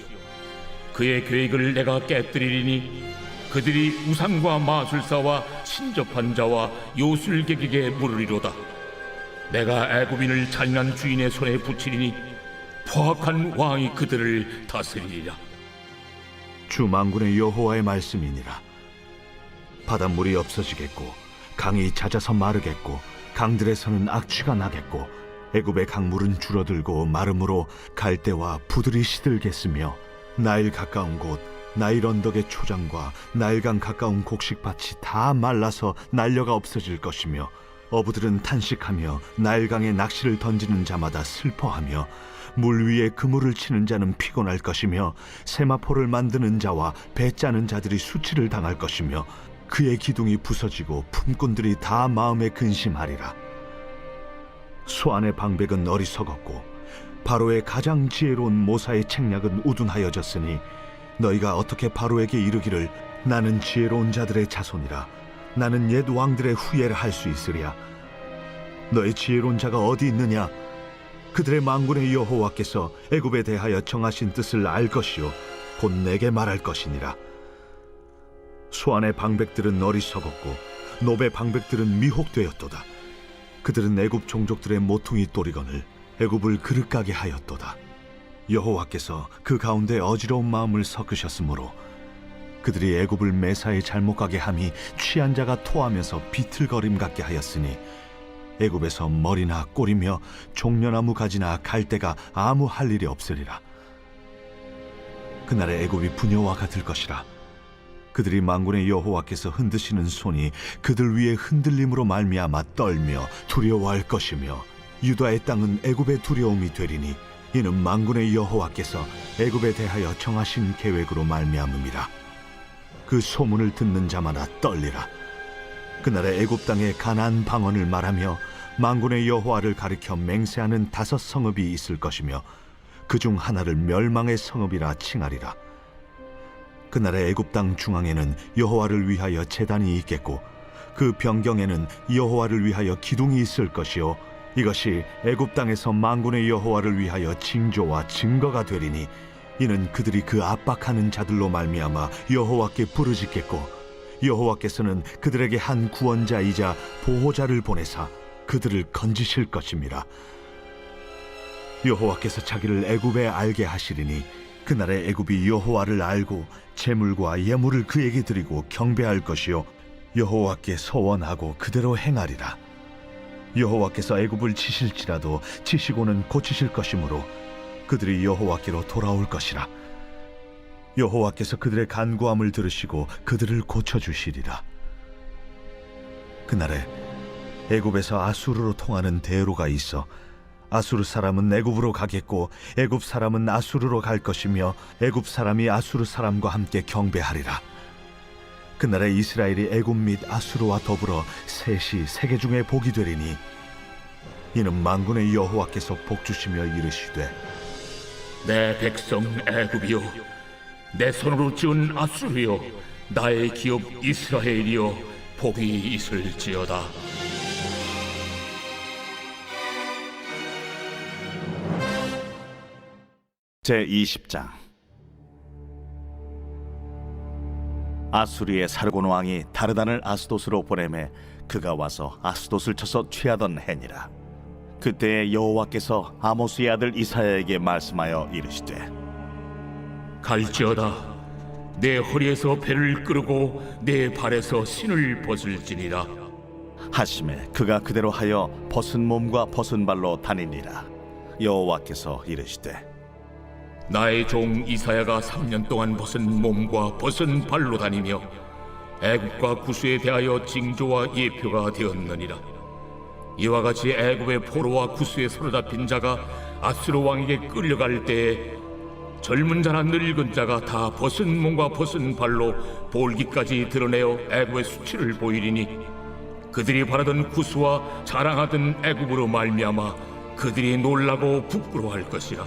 그의 계획을 내가 깨뜨리리니 그들이 우상과 마술사와 신접한 자와 요술객에게 물으리로다. 내가 애굽인을 잔인한 주인의 손에 붙이리니 포악한 왕이 그들을 다스리리라. 주 만군의 여호와의 말씀이니라. 바닷물이 없어지겠고 강이 잦아서 마르겠고 강들에서는 악취가 나겠고 애굽의 강물은 줄어들고 마름으로 갈대와 부들이 시들겠으며 나일 가까운 곳 나일 언덕의 초장과 나일강 가까운 곡식밭이 다 말라서 날려가 없어질 것이며 어부들은 탄식하며 나일강에 낚시를 던지는 자마다 슬퍼하며 물 위에 그물을 치는 자는 피곤할 것이며 세마포를 만드는 자와 배 짜는 자들이 수치를 당할 것이며 그의 기둥이 부서지고 품꾼들이 다 마음에 근심하리라. 소안의 방백은 어리석었고 바로의 가장 지혜로운 모사의 책략은 우둔하여졌으니 너희가 어떻게 바로에게 이르기를 나는 지혜로운 자들의 자손이라 나는 옛 왕들의 후예를 할 수 있으랴. 너희 지혜로운 자가 어디 있느냐? 그들의 만군의 여호와께서 애굽에 대하여 정하신 뜻을 알 것이요 곧 내게 말할 것이니라. 소안의 방백들은 어리석었고 노베 방백들은 미혹되었도다. 그들은 애굽 종족들의 모퉁이 또리건을 애굽을 그릇가게 하였도다. 여호와께서 그 가운데 어지러운 마음을 섞으셨으므로 그들이 애굽을 매사에 잘못 가게 함이 취한 자가 토하면서 비틀거림 같게 하였으니 애굽에서 머리나 꼬리며 종려나무 가지나 갈대가 아무 할 일이 없으리라. 그날에 애굽이 부녀와 같을 것이라. 그들이 만군의 여호와께서 흔드시는 손이 그들 위에 흔들림으로 말미암아 떨며 두려워할 것이며 유다의 땅은 애굽의 두려움이 되리니 이는 만군의 여호와께서 애굽에 대하여 정하신 계획으로 말미암음이라. 그 소문을 듣는 자마다 떨리라. 그날에 애굽 땅에 가나안 방언을 말하며 만군의 여호와를 가리켜 맹세하는 5 성읍이 있을 것이며 그중 하나를 멸망의 성읍이라 칭하리라. 그날에 애굽 땅 중앙에는 여호와를 위하여 제단이 있겠고 그 변경에는 여호와를 위하여 기둥이 있을 것이요 이것이 애굽 땅에서 만군의 여호와를 위하여 징조와 증거가 되리니 이는 그들이 그 압박하는 자들로 말미암아 여호와께 부르짖겠고 여호와께서는 그들에게 한 구원자이자 보호자를 보내사 그들을 건지실 것임이라. 여호와께서 자기를 애굽에 알게 하시리니 그날에 애굽이 여호와를 알고 제물과 예물을 그에게 드리고 경배할 것이요 여호와께 서원하고 그대로 행하리라. 여호와께서 애굽을 치실지라도 치시고는 고치실 것이므로 그들이 여호와께로 돌아올 것이라. 여호와께서 그들의 간구함을 들으시고 그들을 고쳐주시리라. 그날에 애굽에서 아수르로 통하는 대로가 있어 아수르 사람은 애굽으로 가겠고 애굽 사람은 아수르로 갈 것이며 애굽 사람이 아수르 사람과 함께 경배하리라. 그날에 이스라엘이 애굽 및 아수르와 더불어 셋이 세계 중에 복이 되리니 이는 만군의 여호와께서 복주시며 이르시되 내 백성 애굽이여 내 손으로 지은 아수르여 나의 기업 이스라엘이여 복이 있을지어다. 제 20장 아수리의 사르곤 왕이 다르단을 아스돗으로 보내매 그가 와서 아스돗을 쳐서 취하던 해니라. 그때에 여호와께서 아모스의 아들 이사야에게 말씀하여 이르시되 갈지어다 내 허리에서 배를 끌고 내 발에서 신을 벗을지니라. 하심에 그가 그대로 하여 벗은 몸과 벗은 발로 다니니라. 여호와께서 이르시되 나의 종 이사야가 3년 동안 벗은 몸과 벗은 발로 다니며 애굽과 구스에 대하여 징조와 예표가 되었느니라. 이와 같이 애굽의 포로와 구스에 사로잡힌 자가 아수르 왕에게 끌려갈 때에 젊은 자나 늙은 자가 다 벗은 몸과 벗은 발로 볼기까지 드러내어 애굽의 수치를 보이리니 그들이 바라던 구스와 자랑하던 애굽으로 말미암아 그들이 놀라고 부끄러워할 것이라.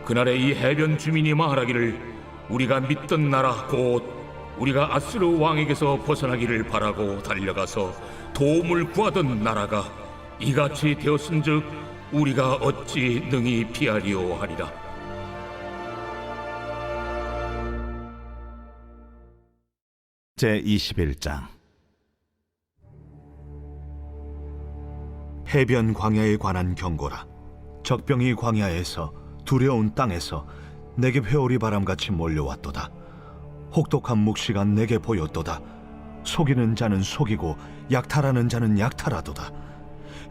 그날에 이 해변 주민이 말하기를 우리가 믿던 나라 곧 우리가 아수르 왕에게서 벗어나기를 바라고 달려가서 도움을 구하던 나라가 이같이 되었은즉 우리가 어찌 능히 피하리오 하리라. 제21장. 해변 광야에 관한 경고라. 적병이 광야에서 두려운 땅에서 내게 회오리 바람같이 몰려왔도다. 혹독한 묵시가 내게 보였도다. 속이는 자는 속이고 약탈하는 자는 약탈하도다.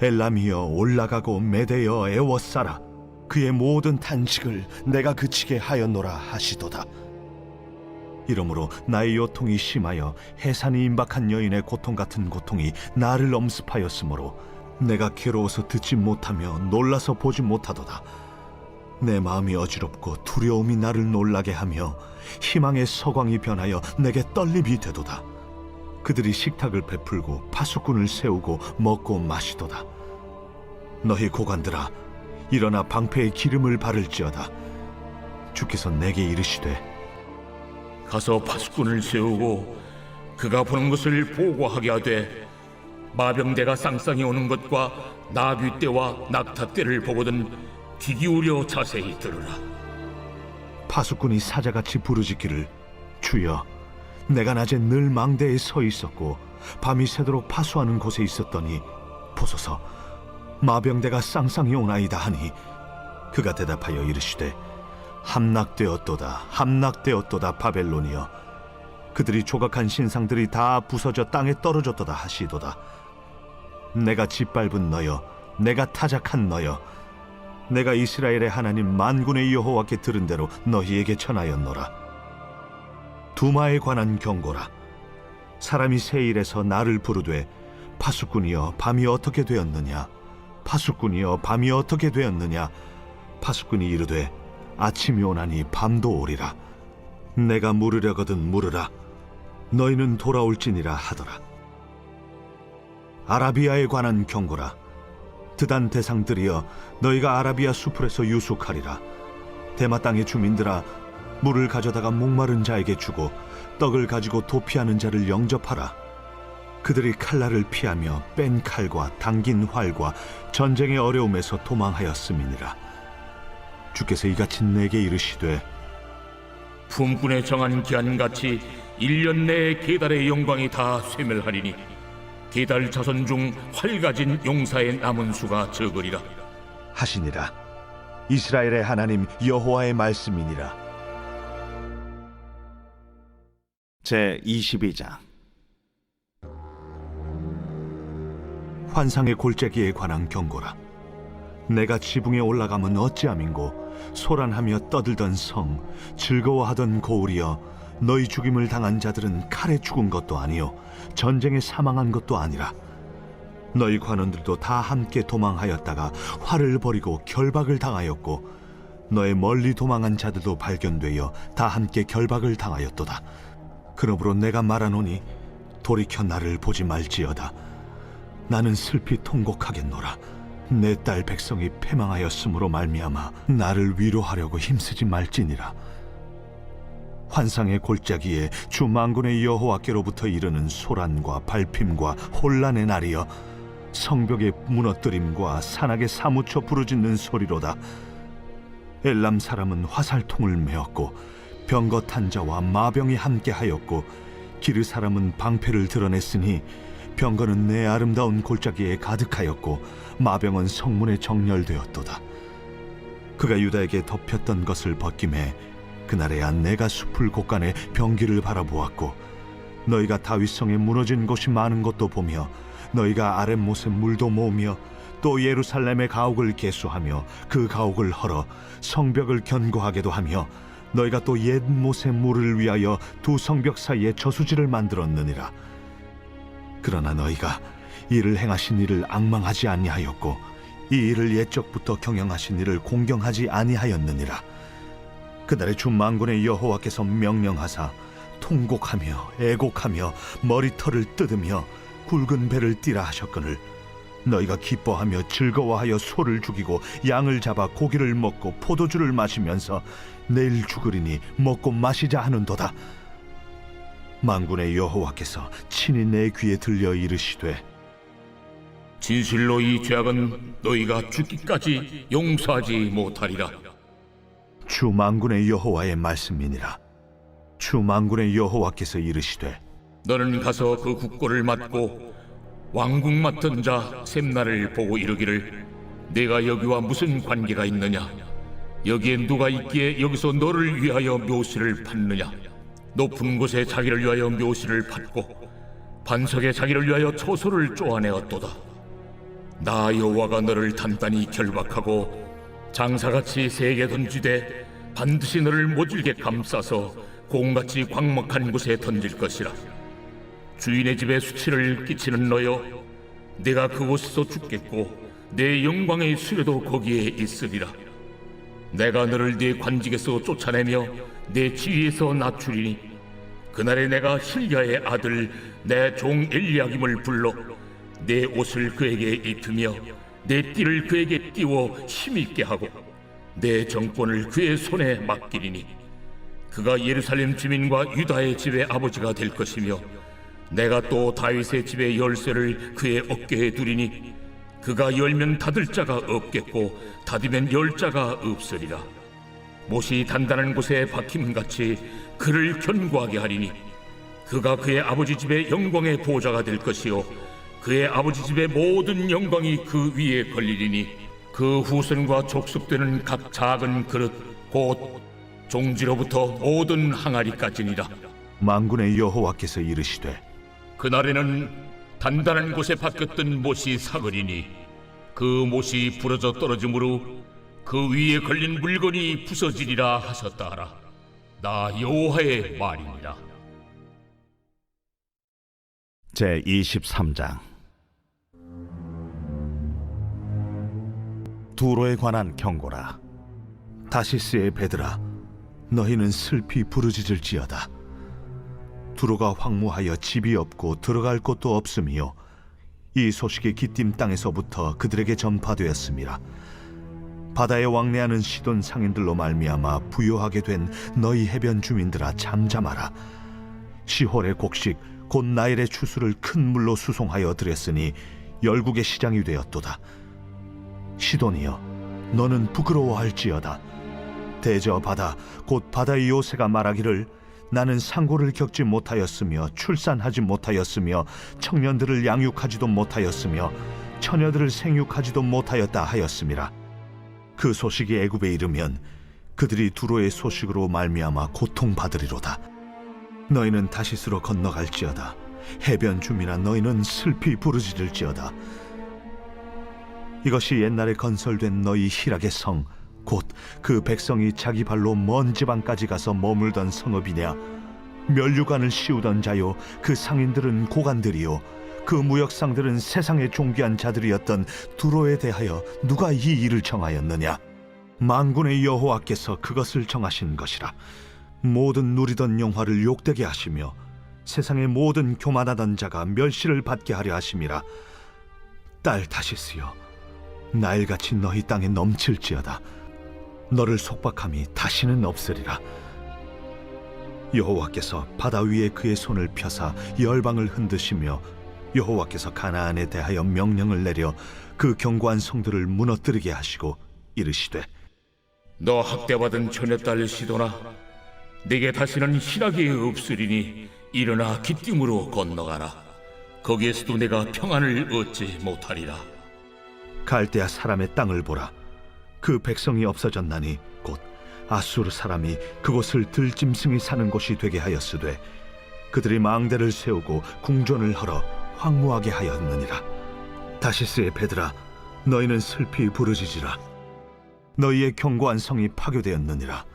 엘람이여 올라가고 메대여 애워싸라. 그의 모든 탄식을 내가 그치게 하였노라 하시도다. 이러므로 나의 요통이 심하여 해산이 임박한 여인의 고통 같은 고통이 나를 엄습하였으므로 내가 괴로워서 듣지 못하며 놀라서 보지 못하도다. 내 마음이 어지럽고 두려움이 나를 놀라게 하며 희망의 서광이 변하여 내게 떨림이 되도다. 그들이 식탁을 베풀고 파수꾼을 세우고 먹고 마시도다. 너희 고관들아, 일어나 방패에 기름을 바를지어다. 주께서 내게 이르시되 가서 파수꾼을 세우고 그가 보는 것을 보고하게 하되 마병대가 쌍쌍이 오는 것과 나귀떼와 낙타떼를 보거든 귀 기울여 자세히 들으라. 파수꾼이 사자같이 부르짖기를 주여, 내가 낮에 늘 망대에 서 있었고 밤이 새도록 파수하는 곳에 있었더니 보소서 마병대가 쌍쌍이 오나이다 하니 그가 대답하여 이르시되 함락되었도다 함락되었도다 바벨론이여, 그들이 조각한 신상들이 다 부서져 땅에 떨어졌도다 하시도다. 내가 짓밟은 너여, 내가 타작한 너여, 내가 이스라엘의 하나님 만군의 여호와께 들은 대로 너희에게 전하였노라. 두마에 관한 경고라. 사람이 세일에서 나를 부르되 파수꾼이여 밤이 어떻게 되었느냐, 파수꾼이여 밤이 어떻게 되었느냐. 파수꾼이 이르되 아침이 오나니 밤도 오리라. 내가 물으려거든 물으라. 너희는 돌아올지니라 하더라. 아라비아에 관한 경고라. 드단 대상들이여, 너희가 아라비아 수풀에서 유숙하리라. 대마 땅의 주민들아, 물을 가져다가 목마른 자에게 주고 떡을 가지고 도피하는 자를 영접하라. 그들이 칼날을 피하며 뺀 칼과 당긴 활과 전쟁의 어려움에서 도망하였음이니라. 주께서 이같이 내게 이르시되 품꾼에 정한 기한같이 1년 내에 게달의 영광이 다 쇠멸하리니 게달 자손 중 활 가진 용사의 남은 수가 적으리라 하시니라. 이스라엘의 하나님 여호와의 말씀이니라. 제22장. 환상의 골짜기에 관한 경고라. 내가 지붕에 올라가면 어찌함인고, 소란하며 떠들던 성, 즐거워하던 고울이여, 너희 죽임을 당한 자들은 칼에 죽은 것도 아니요 전쟁에 사망한 것도 아니라 너희 관원들도 다 함께 도망하였다가 활을 버리고 결박을 당하였고 너의 멀리 도망한 자들도 발견되어 다 함께 결박을 당하였도다. 그러므로 내가 말하노니 돌이켜 나를 보지 말지어다. 나는 슬피 통곡하겠노라. 내 딸 백성이 패망하였으므로 말미암아 나를 위로하려고 힘쓰지 말지니라. 환상의 골짜기에 주 만군의 여호와께로부터 이르는 소란과 발핌과 혼란의 날이여, 성벽의 무너뜨림과 산악에 사무쳐 부르짖는 소리로다. 엘람 사람은 화살통을 메었고 병거 탄 자와 마병이 함께하였고 기르 사람은 방패를 드러냈으니 병거는 내 아름다운 골짜기에 가득하였고 마병은 성문에 정렬되었도다. 그가 유다에게 덮였던 것을 벗김에 그날에야 내가 숲을 곳간에 병기를 바라보았고 너희가 다윗성에 무너진 곳이 많은 것도 보며 너희가 아랫못에 물도 모으며 또 예루살렘의 가옥을 개수하며 그 가옥을 헐어 성벽을 견고하게도 하며 너희가 또 옛못의 물을 위하여 두 성벽 사이에 저수지를 만들었느니라. 그러나 너희가 이를 행하신 이를 앙망하지 아니하였고 이 일을 옛적부터 경영하신 이를 공경하지 아니하였느니라. 그날에 주 만군의 여호와께서 명령하사 통곡하며 애곡하며 머리털을 뜯으며 굵은 배를 띠라 하셨거늘 너희가 기뻐하며 즐거워하여 소를 죽이고 양을 잡아 고기를 먹고 포도주를 마시면서 내일 죽으리니 먹고 마시자 하는도다. 만군의 여호와께서 친히 내 귀에 들려 이르시되 진실로 이 죄악은 너희가 죽기까지 용서하지 못하리라. 주 만군의 여호와의 말씀이니라. 주 만군의 여호와께서 이르시되 너는 가서 그 국고를 맡고 왕궁 맡은 자 셈나를 보고 이르기를 내가 여기와 무슨 관계가 있느냐? 여기에 누가 있기에 여기서 너를 위하여 묘실을 팠느냐? 높은 곳에 자기를 위하여 묘실을 팠고 반석에 자기를 위하여 처소를 쪼아내었도다. 나 여호와가 너를 단단히 결박하고 장사같이 세게 던지되 반드시 너를 모질게 감싸서 공같이 광막한 곳에 던질 것이라. 주인의 집에 수치를 끼치는 너여, 내가 그곳에서 죽겠고 내 영광의 수레도 거기에 있으리라. 내가 너를 네 관직에서 쫓아내며 내 지위에서 낮추리니 그날에 내가 힐야의 아들 내 종 엘리야김을 불러 내 옷을 그에게 입히며 내 띠를 그에게 띄워 힘있게 하고 내 정권을 그의 손에 맡기리니 그가 예루살렘 주민과 유다의 집의 아버지가 될 것이며 내가 또 다윗의 집의 열쇠를 그의 어깨에 두리니 그가 열면 닫을 자가 없겠고 닫으면 열 자가 없으리라. 못이 단단한 곳에 박힘같이 그를 견고하게 하리니 그가 그의 아버지 집의 영광의 보좌가 될 것이요 그의 아버지 집의 모든 영광이 그 위에 걸리리니 그 후손과 족속되는 각 작은 그릇 곧 종지로부터 모든 항아리까지니라. 만군의 여호와께서 이르시되 그날에는 단단한 곳에 박혔던 못이 사그리니 그 못이 부러져 떨어지므로 그 위에 걸린 물건이 부서지리라 하셨다 하라. 나 여호와의 말이니라. 제 23장 두로에 관한 경고라. 다시스의 배들아, 너희는 슬피 부르짖을지어다. 두로가 황무하여 집이 없고 들어갈 곳도 없으며 이 소식이 기띔 땅에서부터 그들에게 전파되었음이라. 바다에 왕래하는 시돈 상인들로 말미암아 부요하게 된 너희 해변 주민들아 잠잠하라. 시홀의 곡식 곧 나일의 추수를 큰 물로 수송하여 들였으니 열국의 시장이 되었도다. 시돈이여, 너는 부끄러워할지어다. 대저 바다 곧 바다의 요새가 말하기를 나는 상고를 겪지 못하였으며 출산하지 못하였으며 청년들을 양육하지도 못하였으며 처녀들을 생육하지도 못하였다 하였음이라. 그 소식이 애굽에 이르면 그들이 두로의 소식으로 말미암아 고통받으리로다. 너희는 다시스로 건너갈지어다. 해변 주민아, 너희는 슬피 부르짖을지어다. 이것이 옛날에 건설된 너희 희락의 성 곧 그 백성이 자기 발로 먼 지방까지 가서 머물던 성읍이냐? 면류관을 씌우던 자요, 그 상인들은 고관들이요, 그 무역상들은 세상의 존귀한 자들이었던 두로에 대하여 누가 이 일을 정하였느냐? 만군의 여호와께서 그것을 정하신 것이라. 모든 누리던 영화를 욕되게 하시며 세상의 모든 교만하던 자가 멸시를 받게 하려 하심이라. 딸 다시스여, 나일같이 너희 땅에 넘칠지어다. 너를 속박함이 다시는 없으리라. 여호와께서 바다 위에 그의 손을 펴사 열방을 흔드시며 여호와께서 가나안에 대하여 명령을 내려 그 견고한 성들을 무너뜨리게 하시고 이르시되 너 학대받은 처녀딸 시도나 네게 다시는 희락이 없으리니 일어나 기띔으로 건너가라. 거기에서도 내가 평안을 얻지 못하리라. 갈대아 사람의 땅을 보라. 그 백성이 없어졌나니 곧 아수르 사람이 그곳을 들짐승이 사는 곳이 되게 하였으되 그들이 망대를 세우고 궁전을 헐어 황무하게 하였느니라. 다시스의 배들아, 너희는 슬피 부르짖으라. 너희의 견고한 성이 파괴되었느니라.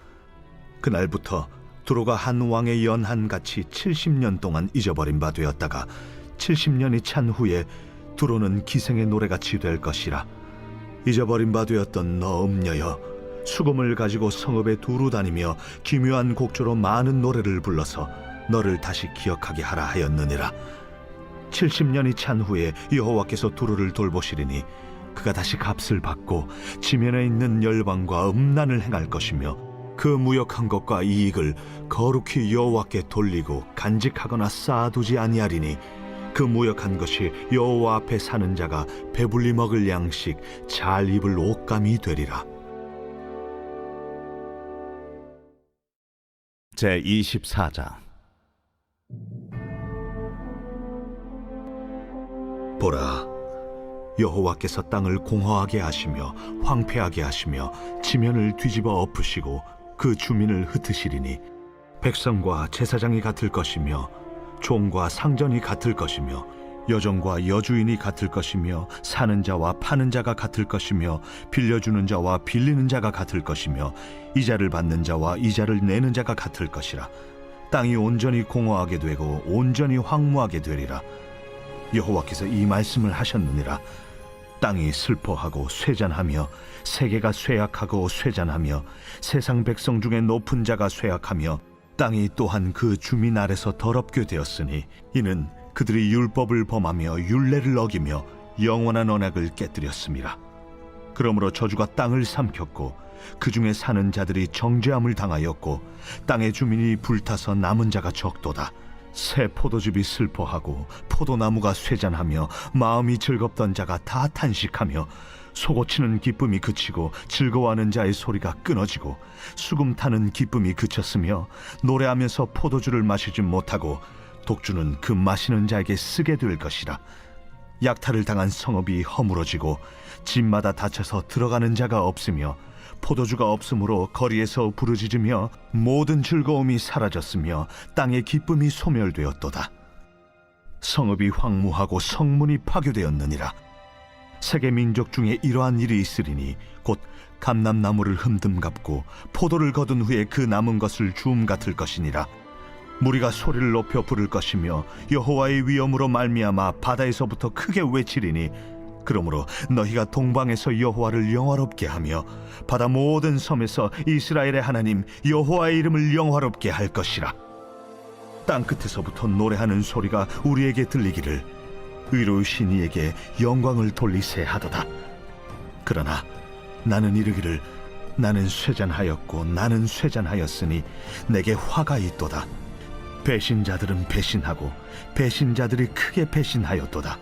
그날부터 두로가 한 왕의 연한같이 70년 동안 잊어버린 바 되었다가 70년이 찬 후에 두로는 기생의 노래같이 될 것이라. 잊어버린 바 되었던 너 음녀여, 수금을 가지고 성읍에 두루 다니며 기묘한 곡조로 많은 노래를 불러서 너를 다시 기억하게 하라 하였느니라. 70년이 찬 후에 여호와께서 두루를 돌보시리니 그가 다시 값을 받고 지면에 있는 열방과 음란을 행할 것이며 그 무역한 것과 이익을 거룩히 여호와께 돌리고 간직하거나 쌓아두지 아니하리니 그 무역한 것이 여호와 앞에 사는 자가 배불리 먹을 양식, 잘 입을 옷감이 되리라. 제24장. 보라, 여호와께서 땅을 공허하게 하시며 황폐하게 하시며 지면을 뒤집어 엎으시고 그 주민을 흩으시리니 백성과 제사장이 같을 것이며 종과 상전이 같을 것이며 여종과 여주인이 같을 것이며 사는 자와 파는 자가 같을 것이며 빌려주는 자와 빌리는 자가 같을 것이며 이자를 받는 자와 이자를 내는 자가 같을 것이라. 땅이 온전히 공허하게 되고 온전히 황무하게 되리라. 여호와께서 이 말씀을 하셨느니라. 땅이 슬퍼하고 쇠잔하며 세계가 쇠약하고 쇠잔하며 세상 백성 중에 높은 자가 쇠약하며 땅이 또한 그 주민 아래서 더럽게 되었으니 이는 그들이 율법을 범하며 율례를 어기며 영원한 언약을 깨뜨렸습니다. 그러므로 저주가 땅을 삼켰고 그 중에 사는 자들이 정죄함을 당하였고 땅의 주민이 불타서 남은 자가 적도다. 새 포도즙이 슬퍼하고 포도나무가 쇠잔하며 마음이 즐겁던 자가 다 탄식하며 소고치는 기쁨이 그치고 즐거워하는 자의 소리가 끊어지고 수금 타는 기쁨이 그쳤으며 노래하면서 포도주를 마시지 못하고 독주는 그 마시는 자에게 쓰게 될 것이라. 약탈을 당한 성읍이 허물어지고 집마다 닫혀서 들어가는 자가 없으며 포도주가 없으므로 거리에서 부르짖으며 모든 즐거움이 사라졌으며 땅의 기쁨이 소멸되었도다. 성읍이 황무하고 성문이 파괴되었느니라. 세계 민족 중에 이러한 일이 있으리니 곧 감람나무를 흠듬갑고 포도를 거둔 후에 그 남은 것을 주움 같을 것이니라. 무리가 소리를 높여 부를 것이며 여호와의 위엄으로 말미암아 바다에서부터 크게 외치리니 그러므로 너희가 동방에서 여호와를 영화롭게 하며 바다 모든 섬에서 이스라엘의 하나님 여호와의 이름을 영화롭게 할 것이라. 땅 끝에서부터 노래하는 소리가 우리에게 들리기를 의로우신 이에게 영광을 돌리세 하도다. 그러나 나는 이르기를 나는 쇠잔하였고 나는 쇠잔하였으니 내게 화가 있도다. 배신자들은 배신하고 배신자들이 크게 배신하였도다.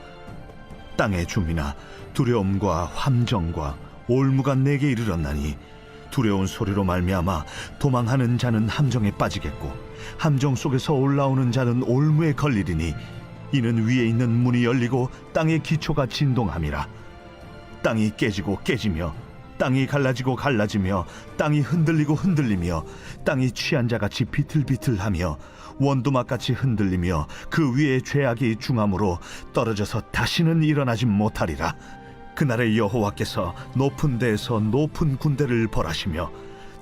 땅의 주민아, 두려움과 함정과 올무가 내게 이르렀나니 두려운 소리로 말미암아 도망하는 자는 함정에 빠지겠고 함정 속에서 올라오는 자는 올무에 걸리리니 이는 위에 있는 문이 열리고 땅의 기초가 진동함이라. 땅이 깨지고 깨지며 땅이 갈라지고 갈라지며 땅이 흔들리고 흔들리며 땅이 취한 자같이 비틀비틀하며 원두막같이 흔들리며 그 위에 죄악이 중함으로 떨어져서 다시는 일어나지 못하리라. 그날에 여호와께서 높은 데에서 높은 군대를 벌하시며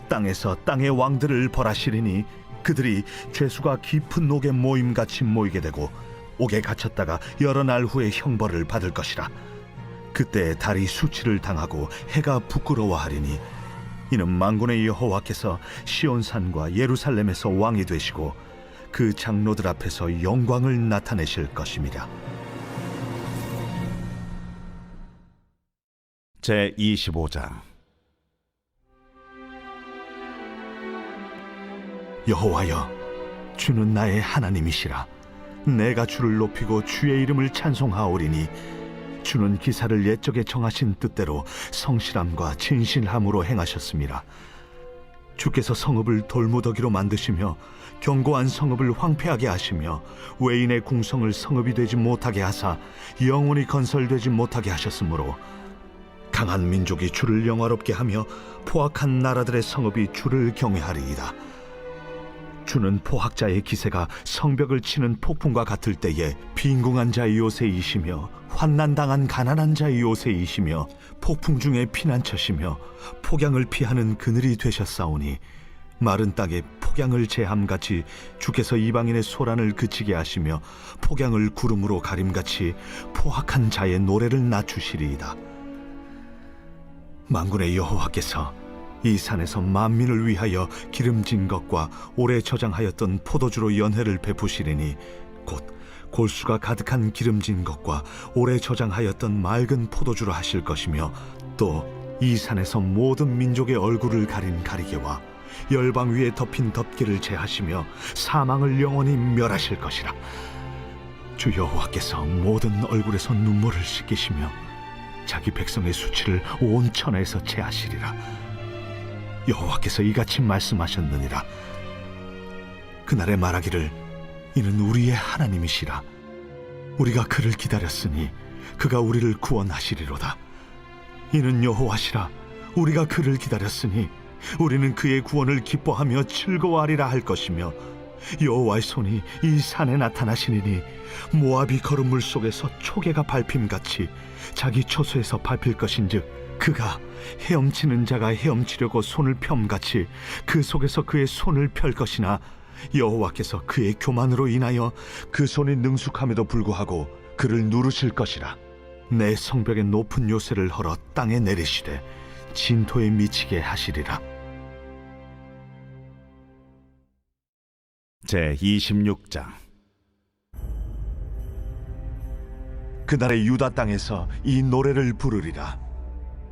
땅에서 땅의 왕들을 벌하시리니 그들이 죄수가 깊은 옥에 모임같이 모이게 되고 옥에 갇혔다가 여러 날 후에 형벌을 받을 것이라. 그때 달이 수치를 당하고 해가 부끄러워하리니 이는 만군의 여호와께서 시온산과 예루살렘에서 왕이 되시고 그 장로들 앞에서 영광을 나타내실 것입니다. 제25장. 여호와여, 주는 나의 하나님이시라. 내가 주를 높이고 주의 이름을 찬송하오리니 주는 기사를 옛적에 정하신 뜻대로 성실함과 진실함으로 행하셨습니다. 주께서 성읍을 돌무더기로 만드시며 견고한 성읍을 황폐하게 하시며 외인의 궁성을 성읍이 되지 못하게 하사 영원히 건설되지 못하게 하셨으므로 강한 민족이 주를 영화롭게 하며 포악한 나라들의 성읍이 주를 경외하리이다. 주는 포학자의 기세가 성벽을 치는 폭풍과 같을 때에 빈궁한 자의 요새이시며 환난당한 가난한 자의 요새이시며 폭풍 중에 피난처시며 폭양을 피하는 그늘이 되셨사오니 마른 땅에 폭양을 제함같이 주께서 이방인의 소란을 그치게 하시며 폭양을 구름으로 가림같이 포악한 자의 노래를 낮추시리이다. 만군의 여호와께서 이 산에서 만민을 위하여 기름진 것과 오래 저장하였던 포도주로 연회를 베푸시리니 곧 골수가 가득한 기름진 것과 오래 저장하였던 맑은 포도주로 하실 것이며 또 이 산에서 모든 민족의 얼굴을 가린 가리개와 열방 위에 덮인 덮개를 제하시며 사망을 영원히 멸하실 것이라. 주 여호와께서 모든 얼굴에서 눈물을 씻기시며 자기 백성의 수치를 온 천하에서 제하시리라. 여호와께서 이같이 말씀하셨느니라. 그날에 말하기를 이는 우리의 하나님이시라. 우리가 그를 기다렸으니 그가 우리를 구원하시리로다. 이는 여호와시라. 우리가 그를 기다렸으니 우리는 그의 구원을 기뻐하며 즐거워하리라 할 것이며 여호와의 손이 이 산에 나타나시니니 모압이 걸은 물 속에서 초계가 밟힘같이 자기 처소에서 밟힐 것인즉 그가 헤엄치는 자가 헤엄치려고 손을 펴같이 그 속에서 그의 손을 펼 것이나 여호와께서 그의 교만으로 인하여 그 손이 능숙함에도 불구하고 그를 누르실 것이라. 내 성벽의 높은 요새를 헐어 땅에 내리시되 진토에 미치게 하시리라. 제26장. 그날의 유다 땅에서 이 노래를 부르리라.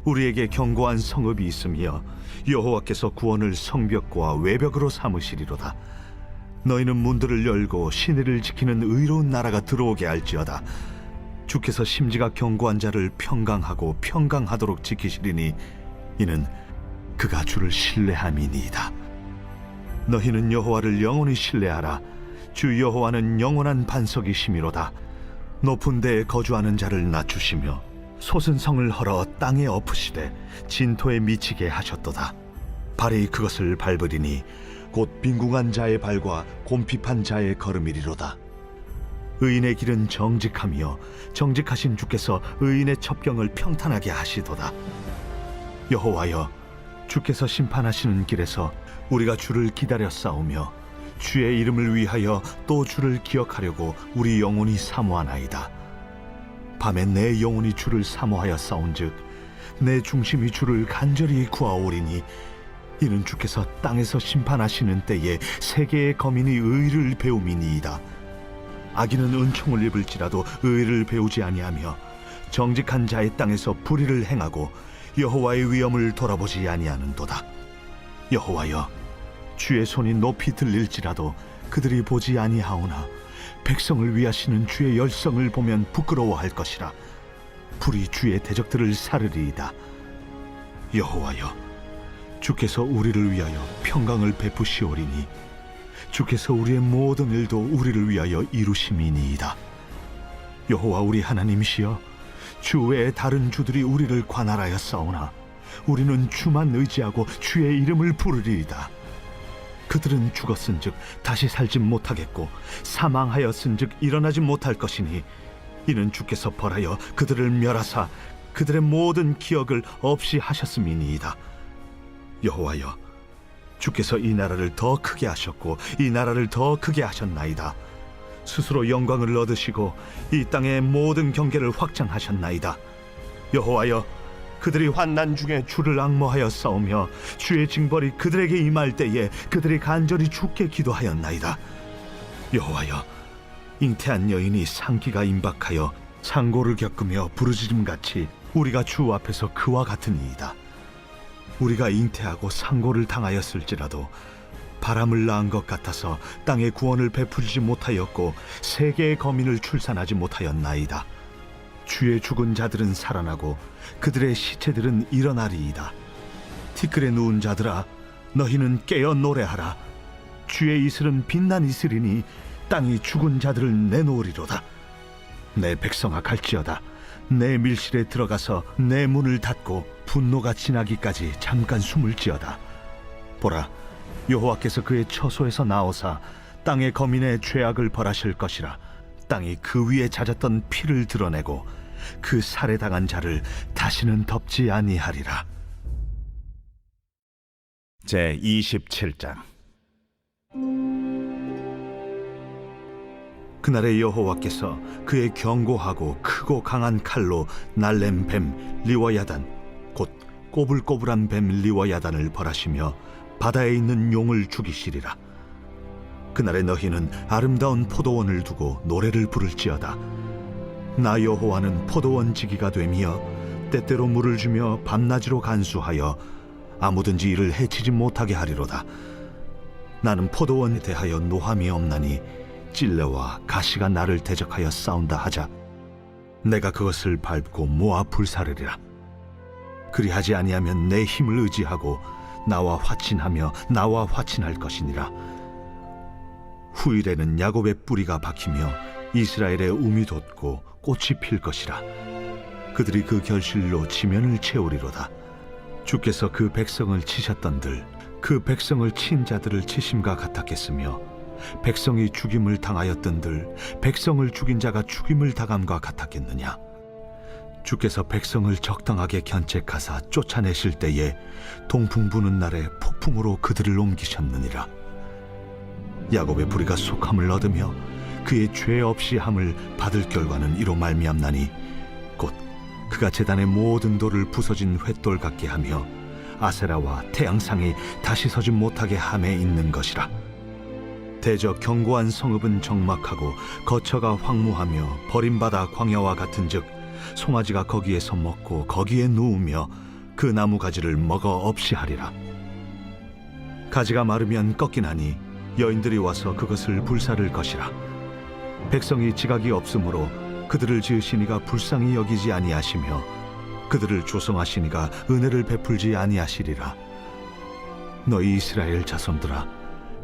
우리에게 견고한 성읍이 있으며 여호와께서 구원을 성벽과 외벽으로 삼으시리로다. 너희는 문들을 열고 시내를 지키는 의로운 나라가 들어오게 할지어다. 주께서 심지가 견고한 자를 평강하고 평강하도록 지키시리니 이는 그가 주를 신뢰함이니이다. 너희는 여호와를 영원히 신뢰하라. 주 여호와는 영원한 반석이시미로다. 높은 데에 거주하는 자를 낮추시며 솟은 성을 헐어 땅에 엎으시되 진토에 미치게 하셨도다. 발이 그것을 밟으리니 곧 빈궁한 자의 발과 곰핍한 자의 걸음이리로다. 의인의 길은 정직하며 정직하신 주께서 의인의 첩경을 평탄하게 하시도다. 여호와여, 주께서 심판하시는 길에서 우리가 주를 기다려 싸우며 주의 이름을 위하여 또 주를 기억하려고 우리 영혼이 사모하나이다. 밤에 내 영혼이 주를 사모하여 싸운즉 내 중심이 주를 간절히 구하오리니 이는 주께서 땅에서 심판하시는 때에 세계의 거민이 의를 배움이니이다. 악인은 은총을 입을지라도 의를 배우지 아니하며 정직한 자의 땅에서 불의를 행하고 여호와의 위엄을 돌아보지 아니하는도다. 여호와여, 주의 손이 높이 들릴지라도 그들이 보지 아니하오나 백성을 위하시는 주의 열성을 보면 부끄러워할 것이라. 불이 주의 대적들을 사르리이다. 여호와여, 주께서 우리를 위하여 평강을 베푸시오리니 주께서 우리의 모든 일도 우리를 위하여 이루심이니이다. 여호와 우리 하나님이시여, 주 외에 다른 주들이 우리를 관할하여 싸우나 우리는 주만 의지하고 주의 이름을 부르리이다. 그들은 죽었은즉 다시 살지 못하겠고 사망하였은즉 일어나지 못할 것이니 이는 주께서 벌하여 그들을 멸하사 그들의 모든 기억을 없이 하셨음이니이다. 여호와여, 주께서 이 나라를 더 크게 하셨고 이 나라를 더 크게 하셨나이다. 스스로 영광을 얻으시고 이 땅의 모든 경계를 확장하셨나이다. 여호와여, 그들이 환난 중에 주를 앙모하여 싸우며 주의 징벌이 그들에게 임할 때에 그들이 간절히 주께 기도하였나이다. 여호와여, 잉태한 여인이 상기가 임박하여 상고를 겪으며 부르짖음같이 우리가 주 앞에서 그와 같으니이다. 우리가 잉태하고 상고를 당하였을지라도 바람을 낳은 것 같아서 땅에 구원을 베풀지 못하였고 세계의 거민을 출산하지 못하였나이다. 주의 죽은 자들은 살아나고 그들의 시체들은 일어나리이다. 티끌에 누운 자들아, 너희는 깨어 노래하라. 주의 이슬은 빛난 이슬이니 땅이 죽은 자들을 내놓으리로다. 내 백성아 갈지어다. 내 밀실에 들어가서 내 문을 닫고 분노가 지나기까지 잠깐 숨을 지어다. 보라, 여호와께서 그의 처소에서 나오사 땅의 거민의 죄악을 벌하실 것이라. 땅이 그 위에 잦았던 피를 드러내고 그 살해당한 자를 다시는 덮지 아니하리라. 제 27장. 그날에 여호와께서 그의 견고하고 크고 강한 칼로 날렘 뱀 리워야단 곧 꼬불꼬불한 뱀 리워야단을 벌하시며 바다에 있는 용을 죽이시리라. 그날에 너희는 아름다운 포도원을 두고 노래를 부를지어다. 나 여호와는 포도원 지기가 되며 때때로 물을 주며 밤낮으로 간수하여 아무든지 이를 해치지 못하게 하리로다. 나는 포도원에 대하여 노함이 없나니 찔레와 가시가 나를 대적하여 싸운다 하자 내가 그것을 밟고 모아 불사르리라. 그리하지 아니하면 내 힘을 의지하고 나와 화친하며 나와 화친할 것이니라. 후일에는 야곱의 뿌리가 박히며 이스라엘의 움이 돋고 꽃이 필 것이라. 그들이 그 결실로 지면을 채우리로다. 주께서 그 백성을 치셨던들 그 백성을 친 자들을 치심과 같았겠으며 백성이 죽임을 당하였던들 백성을 죽인 자가 죽임을 당함과 같았겠느냐. 주께서 백성을 적당하게 견책하사 쫓아내실 때에 동풍 부는 날에 폭풍으로 그들을 옮기셨느니라. 야곱의 부리가 속함을 얻으며 그의 죄 없이 함을 받을 결과는 이로 말미암나니 곧 그가 제단의 모든 돌을 부서진 횃돌 같게 하며 아세라와 태양상이 다시 서지 못하게 함에 있는 것이라. 대저 견고한 성읍은 적막하고 거처가 황무하며 버림받아 광야와 같은즉 송아지가 거기에서 먹고 거기에 누우며 그 나무 가지를 먹어 없이 하리라. 가지가 마르면 꺾이나니 여인들이 와서 그것을 불사를 것이라. 백성이 지각이 없으므로 그들을 지으시니가 불쌍히 여기지 아니하시며 그들을 조성하시니가 은혜를 베풀지 아니하시리라. 너희 이스라엘 자손들아,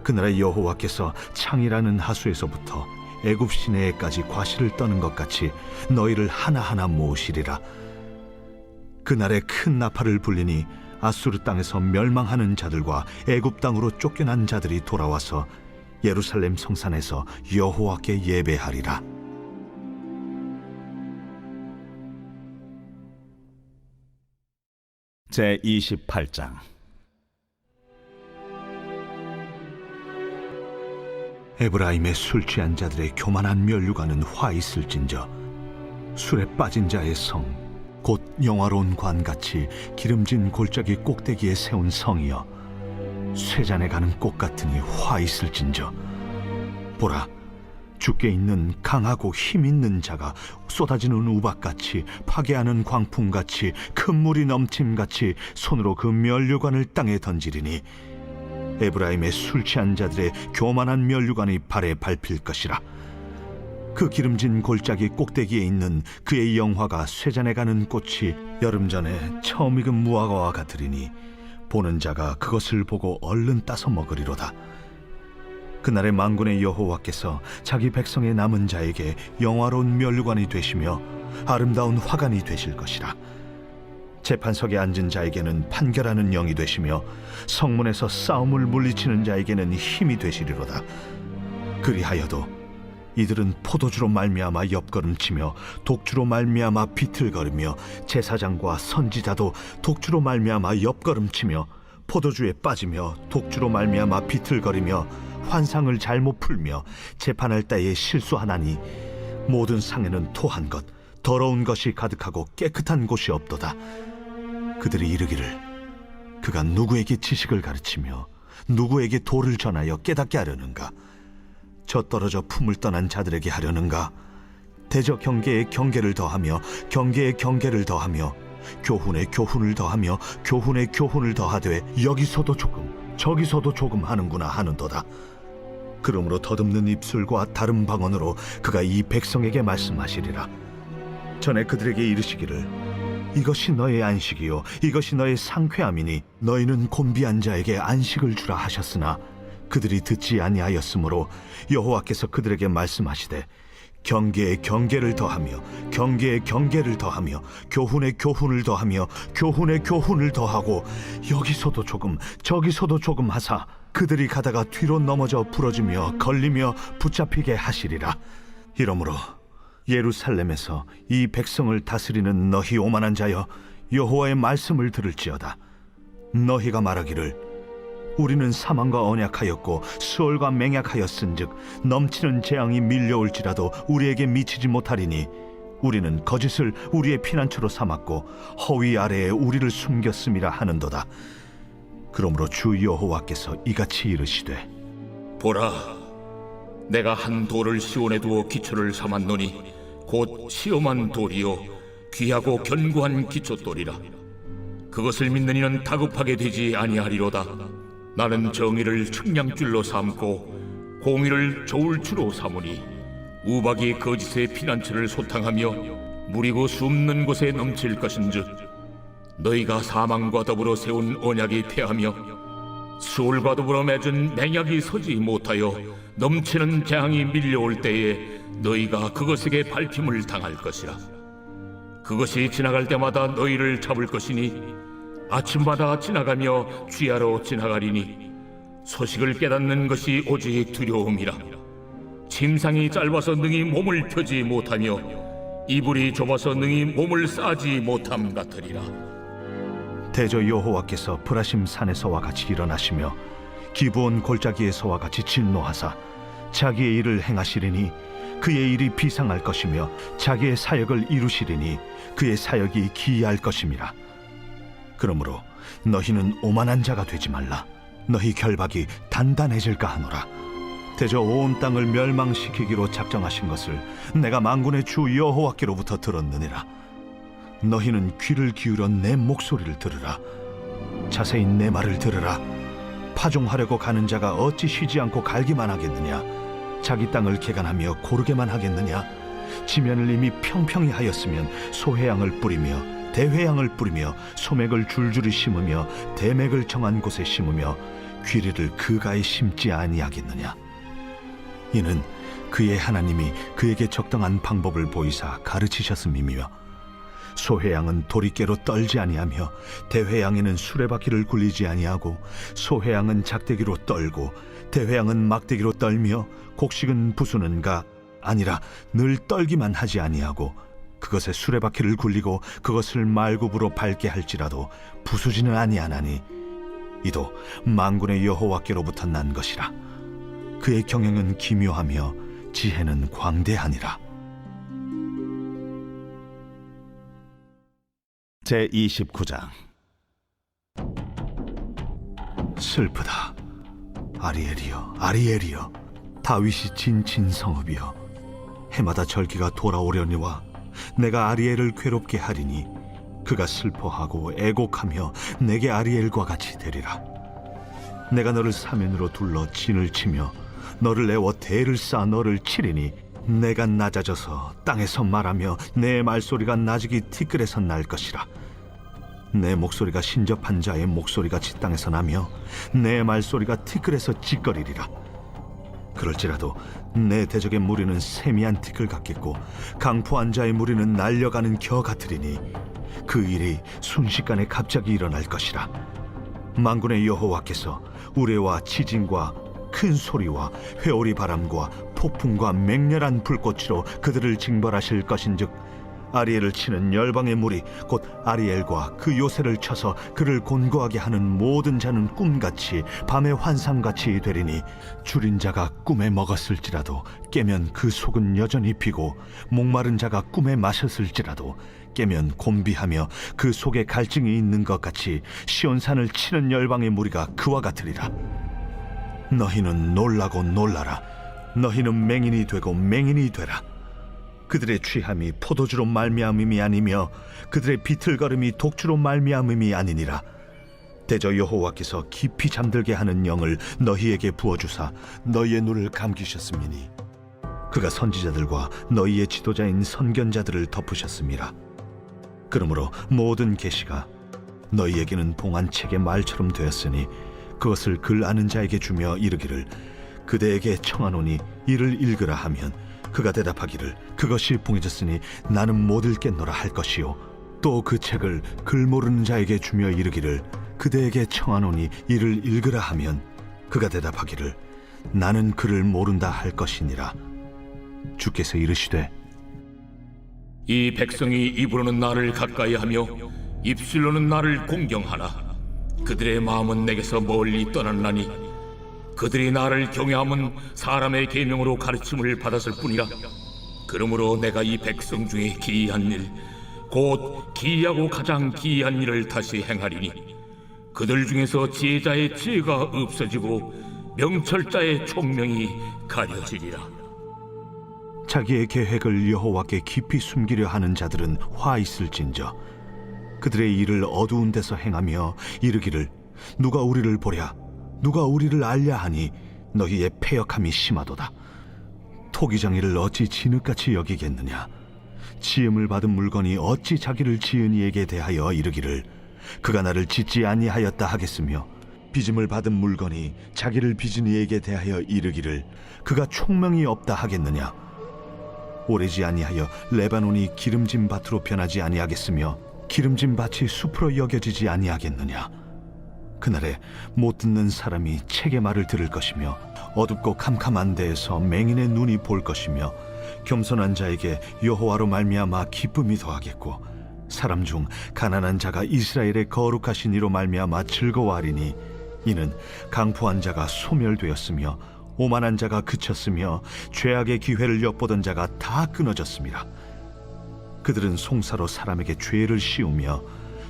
그날에 여호와께서 창이라는 하수에서부터 애굽 시내에까지 과실을 떠는 것 같이 너희를 하나하나 모으시리라. 그날에 큰 나팔을 불리니 아수르 땅에서 멸망하는 자들과 애굽 땅으로 쫓겨난 자들이 돌아와서 예루살렘 성산에서 여호와께 예배하리라. 제 28장. 에브라임의 술 취한 자들의 교만한 면류관은 화 있을진저 술에 빠진 자의 성 곧 영화로운 관같이 기름진 골짜기 꼭대기에 세운 성이여 쇠잔에 가는 꽃 같으니 화 있을진저 보라, 주께 있는 강하고 힘 있는 자가 쏟아지는 우박같이 파괴하는 광풍같이 큰 물이 넘침같이 손으로 그 면류관을 땅에 던지리니 에브라임의 술 취한 자들의 교만한 면류관이 발에 밟힐 것이라. 그 기름진 골짜기 꼭대기에 있는 그의 영화가 쇠잔에 가는 꽃이 여름 전에 처음 익은 무화과와 같으리니 보는 자가 그것을 보고 얼른 따서 먹으리로다. 그날의 만군의 여호와께서 자기 백성의 남은 자에게 영화로운 면류관이 되시며 아름다운 화관이 되실 것이라. 재판석에 앉은 자에게는 판결하는 영이 되시며 성문에서 싸움을 물리치는 자에게는 힘이 되시리로다. 그리하여도 이들은 포도주로 말미암아 옆걸음치며 독주로 말미암아 비틀거리며 제사장과 선지자도 독주로 말미암아 옆걸음치며 포도주에 빠지며 독주로 말미암아 비틀거리며 환상을 잘못 풀며 재판할 때에 실수하나니 모든 상에는 토한 것 더러운 것이 가득하고 깨끗한 곳이 없도다. 그들이 이르기를 그가 누구에게 지식을 가르치며 누구에게 도를 전하여 깨닫게 하려는가? 저 떨어져 품을 떠난 자들에게 하려는가? 대저 경계에 경계를 더하며 경계에 경계를 더하며 교훈에 교훈을 더하며 교훈에 교훈을 더하되 여기서도 조금 저기서도 조금 하는구나 하는도다. 그러므로 더듬는 입술과 다른 방언으로 그가 이 백성에게 말씀하시리라. 전에 그들에게 이르시기를 이것이 너의 안식이요 이것이 너의 상쾌함이니 너희는 곤비한 자에게 안식을 주라 하셨으나 그들이 듣지 아니하였으므로 여호와께서 그들에게 말씀하시되 경계에 경계를 더하며 경계에 경계를 더하며 교훈에 교훈을 더하며 교훈에 교훈을 더하고 여기서도 조금 저기서도 조금 하사 그들이 가다가 뒤로 넘어져 부러지며 걸리며 붙잡히게 하시리라. 이러므로 예루살렘에서 이 백성을 다스리는 너희 오만한 자여, 여호와의 말씀을 들을지어다. 너희가 말하기를 우리는 사망과 언약하였고 수월과 맹약하였은즉 넘치는 재앙이 밀려올지라도 우리에게 미치지 못하리니 우리는 거짓을 우리의 피난처로 삼았고 허위 아래에 우리를 숨겼음이라 하는도다. 그러므로 주 여호와께서 이같이 이르시되 보라, 내가 한 돌을 시온에 두어 기초를 삼았노니 곧 시험한 돌이요 귀하고 견고한 기초돌이라. 그것을 믿는 이는 다급하게 되지 아니하리로다. 나는 정의를 측량줄로 삼고 공의를 저울추로 삼으니 우박이 거짓의 피난처를 소탕하며 무리고 숨는 곳에 넘칠 것인즉 너희가 사망과 더불어 세운 언약이 패하며 수월과 더불어 맺은 맹약이 서지 못하여 넘치는 재앙이 밀려올 때에 너희가 그것에게 밟힘을 당할 것이라. 그것이 지나갈 때마다 너희를 잡을 것이니 아침마다 지나가며 쥐하러 지나가리니 소식을 깨닫는 것이 오직 두려움이라. 침상이 짧아서 능히 몸을 펴지 못하며 이불이 좁아서 능히 몸을 싸지 못함 같으리라. 대저 여호와께서 브라심 산에서와 같이 일어나시며 기브온 골짜기에서와 같이 진노하사 자기의 일을 행하시리니 그의 일이 비상할 것이며 자기의 사역을 이루시리니 그의 사역이 기이할 것임이라. 그러므로 너희는 오만한 자가 되지 말라. 너희 결박이 단단해질까 하노라. 대저 온 땅을 멸망시키기로 작정하신 것을 내가 만군의 주 여호와께로부터 들었느니라. 너희는 귀를 기울여 내 목소리를 들으라. 자세히 내 말을 들으라. 파종하려고 가는 자가 어찌 쉬지 않고 갈기만 하겠느냐? 자기 땅을 개간하며 고르게만 하겠느냐? 지면을 이미 평평히 하였으면 소회양을 뿌리며 대회양을 뿌리며 소맥을 줄줄이 심으며 대맥을 정한 곳에 심으며 귀리를 그가에 심지 아니하겠느냐? 이는 그의 하나님이 그에게 적당한 방법을 보이사 가르치셨음이며 소회양은 도리깨로 떨지 아니하며 대회양에는 수레바퀴를 굴리지 아니하고 소회양은 작대기로 떨고 대회양은 막대기로 떨며 곡식은 부수는가 아니라 늘 떨기만 하지 아니하고 그것에 수레바퀴를 굴리고 그것을 말굽으로 밟게 할지라도 부수지는 아니하나니 이도 만군의 여호와께로부터 난 것이라. 그의 경영은 기묘하며 지혜는 광대하니라. 제29장. 슬프다. 아리엘이여, 아리엘이여, 다윗이 진친 성읍이여, 해마다 절기가 돌아오려니와 내가 아리엘을 괴롭게 하리니 그가 슬퍼하고 애곡하며 내게 아리엘과 같이 되리라. 내가 너를 사면으로 둘러 진을 치며 너를 내어 대를 쌓아 너를 치리니 내가 낮아져서 땅에서 말하며 내 말소리가 나직이 티끌에서 날 것이라. 내 목소리가 신접한 자의 목소리같이 땅에서 나며 내 말소리가 티끌에서 짖거리리라. 그럴지라도 내 대적의 무리는 세미한 티끌 같겠고 강포한 자의 무리는 날려가는 겨 같으리니 그 일이 순식간에 갑자기 일어날 것이라. 만군의 여호와께서 우레와 지진과 큰 소리와 회오리 바람과 폭풍과 맹렬한 불꽃으로 그들을 징벌하실 것인즉 아리엘을 치는 열방의 무리 곧 아리엘과 그 요새를 쳐서 그를 곤고하게 하는 모든 자는 꿈같이 밤의 환상같이 되리니 줄인 자가 꿈에 먹었을지라도 깨면 그 속은 여전히 비고 목마른 자가 꿈에 마셨을지라도 깨면 곤비하며 그 속에 갈증이 있는 것 같이 시온산을 치는 열방의 무리가 그와 같으리라. 너희는 놀라고 놀라라. 너희는 맹인이 되고 맹인이 되라. 그들의 취함이 포도주로 말미암음이 아니며 그들의 비틀거림이 독주로 말미암음이 아니니라. 대저 여호와께서 깊이 잠들게 하는 영을 너희에게 부어주사 너희의 눈을 감기셨음이니 그가 선지자들과 너희의 지도자인 선견자들을 덮으셨음이라. 그러므로 모든 계시가 너희에게는 봉안책의 말처럼 되었으니 그것을 글 아는 자에게 주며 이르기를 그대에게 청하노니 이를 읽으라 하면 그가 대답하기를 그것이 봉해졌으니 나는 못 읽겠노라 할 것이요 또 그 책을 글 모르는 자에게 주며 이르기를 그대에게 청하노니 이를 읽으라 하면 그가 대답하기를 나는 글을 모른다 할 것이니라. 주께서 이르시되 이 백성이 입으로는 나를 가까이하며 입술로는 나를 공경하나 그들의 마음은 내게서 멀리 떠났나니 그들이 나를 경외함은 사람의 계명으로 가르침을 받았을 뿐이라. 그러므로 내가 이 백성 중에 기이한 일 곧 기이하고 가장 기이한 일을 다시 행하리니 그들 중에서 지혜자의 지혜가 없어지고 명철자의 총명이 가려지리라. 자기의 계획을 여호와께 깊이 숨기려 하는 자들은 화 있을진저 그들의 일을 어두운 데서 행하며 이르기를 누가 우리를 보랴 누가 우리를 알랴 하니 너희의 패역함이 심하도다. 토기장이를 어찌 진흙같이 여기겠느냐 지음을 받은 물건이 어찌 자기를 지은 이에게 대하여 이르기를 그가 나를 짓지 아니하였다 하겠으며 빚음을 받은 물건이 자기를 빚은 이에게 대하여 이르기를 그가 총명이 없다 하겠느냐. 오래지 아니하여 레바논이 기름진 밭으로 변하지 아니하겠으며 기름진 밭이 숲으로 여겨지지 아니하겠느냐. 그날에 못 듣는 사람이 책의 말을 들을 것이며 어둡고 캄캄한 데에서 맹인의 눈이 볼 것이며 겸손한 자에게 여호와로 말미암아 기쁨이 더하겠고 사람 중 가난한 자가 이스라엘의 거룩하신 이로 말미암아 즐거워하리니 이는 강포한 자가 소멸되었으며 오만한 자가 그쳤으며 죄악의 기회를 엿보던 자가 다 끊어졌습니다. 그들은 송사로 사람에게 죄를 씌우며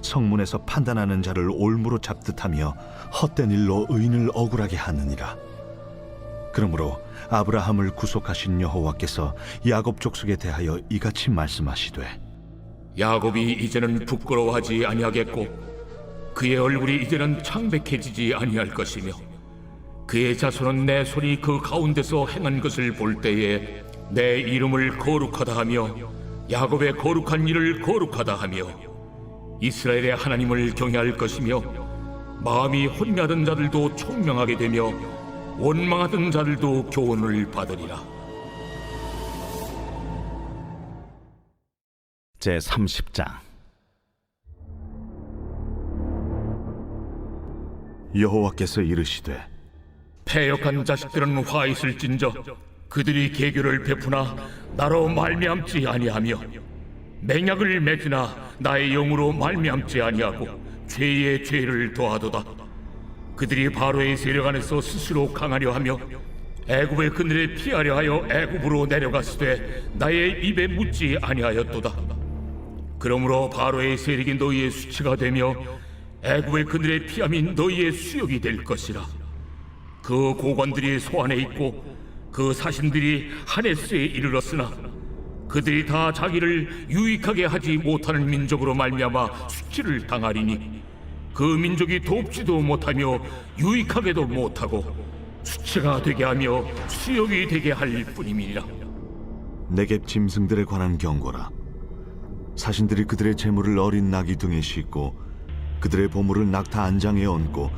성문에서 판단하는 자를 올무로 잡듯하며 헛된 일로 의인을 억울하게 하느니라. 그러므로 아브라함을 구속하신 여호와께서 야곱 족속에 대하여 이같이 말씀하시되 야곱이 이제는 부끄러워하지 아니하겠고 그의 얼굴이 이제는 창백해지지 아니할 것이며 그의 자손은 내 손이 그 가운데서 행한 것을 볼 때에 내 이름을 거룩하다 하며 야곱의 거룩한 일을 거룩하다 하며 이스라엘의 하나님을 경외할 것이며 마음이 혼미하던 자들도 총명하게 되며 원망하던 자들도 교훈을 받으리라. 제30장. 여호와께서 이르시되 패역한 자식들은 화 있을진저 그들이 계교를 베푸나 나로 말미암지 아니하며 맹약을 맺으나 나의 영으로 말미암지 아니하고 죄의 죄를 더하도다. 그들이 바로의 세력 안에서 스스로 강하려 하며 애굽의 그늘에 피하려 하여 애굽으로 내려갔으되 나의 입에 묻지 아니하였도다. 그러므로 바로의 세력이 너희의 수치가 되며 애굽의 그늘에 피함이 너희의 수욕이 될 것이라. 그 고관들이 소안에 있고 그 사신들이 하네스에 이르렀으나 그들이 다 자기를 유익하게 하지 못하는 민족으로 말미암아 수치를 당하리니 그 민족이 돕지도 못하며 유익하게도 못하고 수치가 되게 하며 수욕이 되게 할 뿐임이니라. 네겝 짐승들에 관한 경고라. 사신들이 그들의 재물을 어린 나귀 등에 싣고 그들의 보물을 낙타 안장에 얹고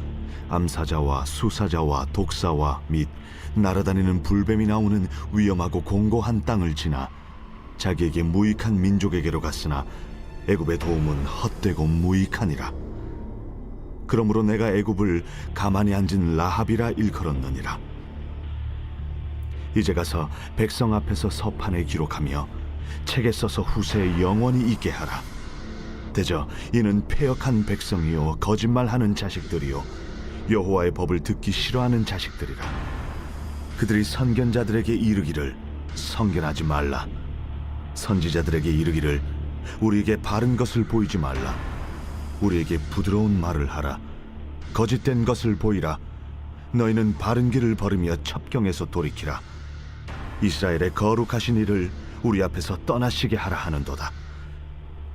암사자와 수사자와 독사와 및 날아다니는 불뱀이 나오는 위험하고 공고한 땅을 지나 자기에게 무익한 민족에게로 갔으나 애굽의 도움은 헛되고 무익하니라. 그러므로 내가 애굽을 가만히 앉은 라합이라 일컬었느니라. 이제 가서 백성 앞에서 서판에 기록하며 책에 써서 후세에 영원히 있게 하라. 대저 이는 패역한 백성이요 거짓말하는 자식들이요 여호와의 법을 듣기 싫어하는 자식들이라. 그들이 선견자들에게 이르기를 선견하지 말라. 선지자들에게 이르기를 우리에게 바른 것을 보이지 말라. 우리에게 부드러운 말을 하라. 거짓된 것을 보이라. 너희는 바른 길을 걸으며 첩경에서 돌이키라. 이스라엘의 거룩하신 이를 우리 앞에서 떠나시게 하라 하는도다.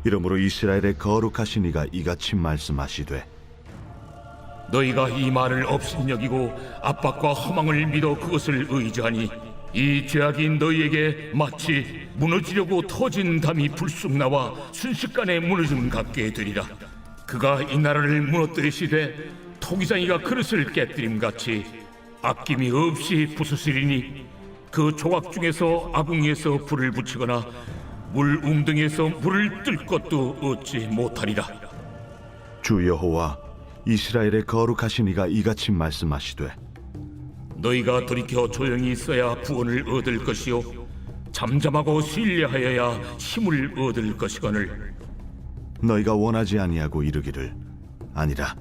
이러므로 이스라엘의 거룩하신 이가 이같이 말씀하시되 너희가 이 말을 업신여기고 압박과 허망을 믿어 그것을 의지하니 이 죄악이 너희에게 마치 무너지려고 터진 담이 불쑥 나와 순식간에 무너짐 같게 되리라. 그가 이 나라를 무너뜨리시되 토기장이가 그릇을 깨뜨림같이 아낌이 없이 부수시리니 그 조각 중에서 아궁이에서 불을 붙이거나 물 웅덩이에서 물을 뜰 것도 얻지 못하리라. 주 여호와 이스라엘의 거룩하신 이가 이같이 말씀하시되 너희가 돌이켜 조용히 있어야 구원을 얻을 것이요 잠잠하고 신뢰하여야 힘을 얻을 것이거늘. 너희가 원하지 아니하고 이르기를 아니라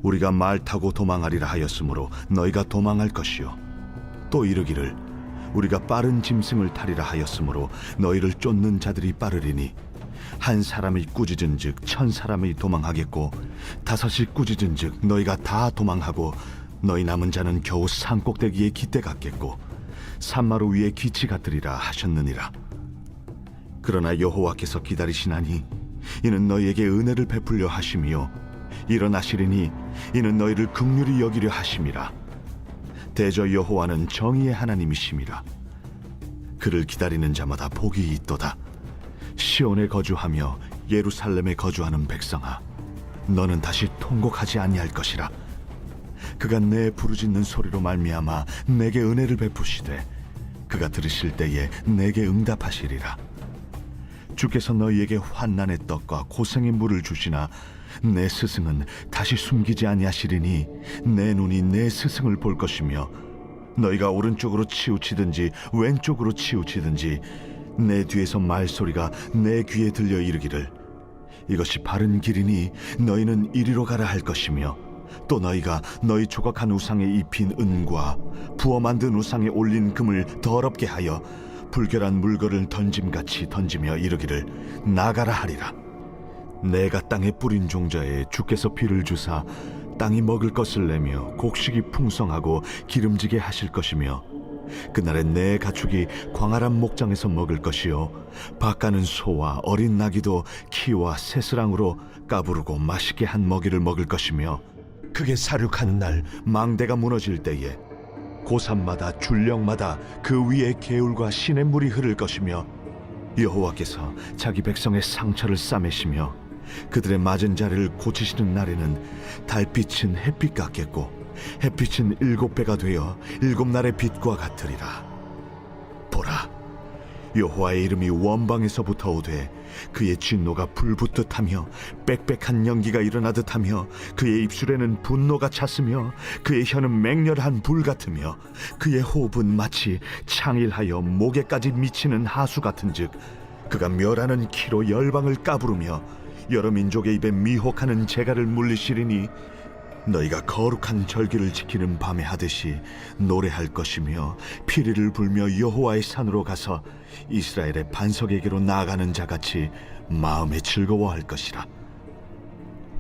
우리가 말 타고 도망하리라 하였으므로 너희가 도망할 것이요 또 이르기를 우리가 빠른 짐승을 타리라 하였으므로 너희를 쫓는 자들이 빠르리니 한 사람이 꾸짖은즉 1000사람이 도망하겠고 5이 꾸짖은즉 너희가 다 도망하고 너희 남은 자는 겨우 산꼭대기에 깃대 같겠고 산마루 위에 기치 같으리라 하셨느니라. 그러나 여호와께서 기다리시나니 이는 너희에게 은혜를 베풀려 하심이요 일어나시리니 이는 너희를 긍휼히 여기려 하심이라. 대저 여호와는 정의의 하나님이심이라. 그를 기다리는 자마다 복이 있도다. 시온에 거주하며 예루살렘에 거주하는 백성아, 너는 다시 통곡하지 아니할 것이라. 그가 내 부르짖는 소리로 말미암아 내게 은혜를 베푸시되 그가 들으실 때에 내게 응답하시리라. 주께서 너희에게 환난의 떡과 고생의 물을 주시나 내 스승은 다시 숨기지 아니하시리니 내 눈이 내 스승을 볼 것이며 너희가 오른쪽으로 치우치든지 왼쪽으로 치우치든지 내 뒤에서 말소리가 내 귀에 들려 이르기를 이것이 바른 길이니 너희는 이리로 가라 할 것이며 또 너희가 너희 조각한 우상에 입힌 은과 부어 만든 우상에 올린 금을 더럽게 하여 불결한 물건을 던짐같이 던지며 이르기를 나가라 하리라. 내가 땅에 뿌린 종자에 주께서 비를 주사 땅이 먹을 것을 내며 곡식이 풍성하고 기름지게 하실 것이며 그날에 내 가축이 광활한 목장에서 먹을 것이요 밭가는 소와 어린 나귀도 키와 새스랑으로 까부르고 맛있게 한 먹이를 먹을 것이며 그게 사륙하는 날 망대가 무너질 때에 고산마다 줄령마다 그 위에 개울과 시냇물이 흐를 것이며 여호와께서 자기 백성의 상처를 싸매시며 그들의 맞은 자를 고치시는 날에는 달빛은 햇빛 같겠고 햇빛은 7배가 되어 7날의 빛과 같으리라. 보라, 여호와의 이름이 원방에서부터 오되 그의 진노가 불붙듯 하며 빽빽한 연기가 일어나듯 하며 그의 입술에는 분노가 찼으며 그의 혀는 맹렬한 불 같으며 그의 호흡은 마치 창일하여 목에까지 미치는 하수 같은즉 그가 멸하는 키로 열방을 까부르며 여러 민족의 입에 미혹하는 재갈을 물리시리니 너희가 거룩한 절기를 지키는 밤에 하듯이 노래할 것이며 피리를 불며 여호와의 산으로 가서 이스라엘의 반석에게로 나아가는 자같이 마음에 즐거워할 것이라.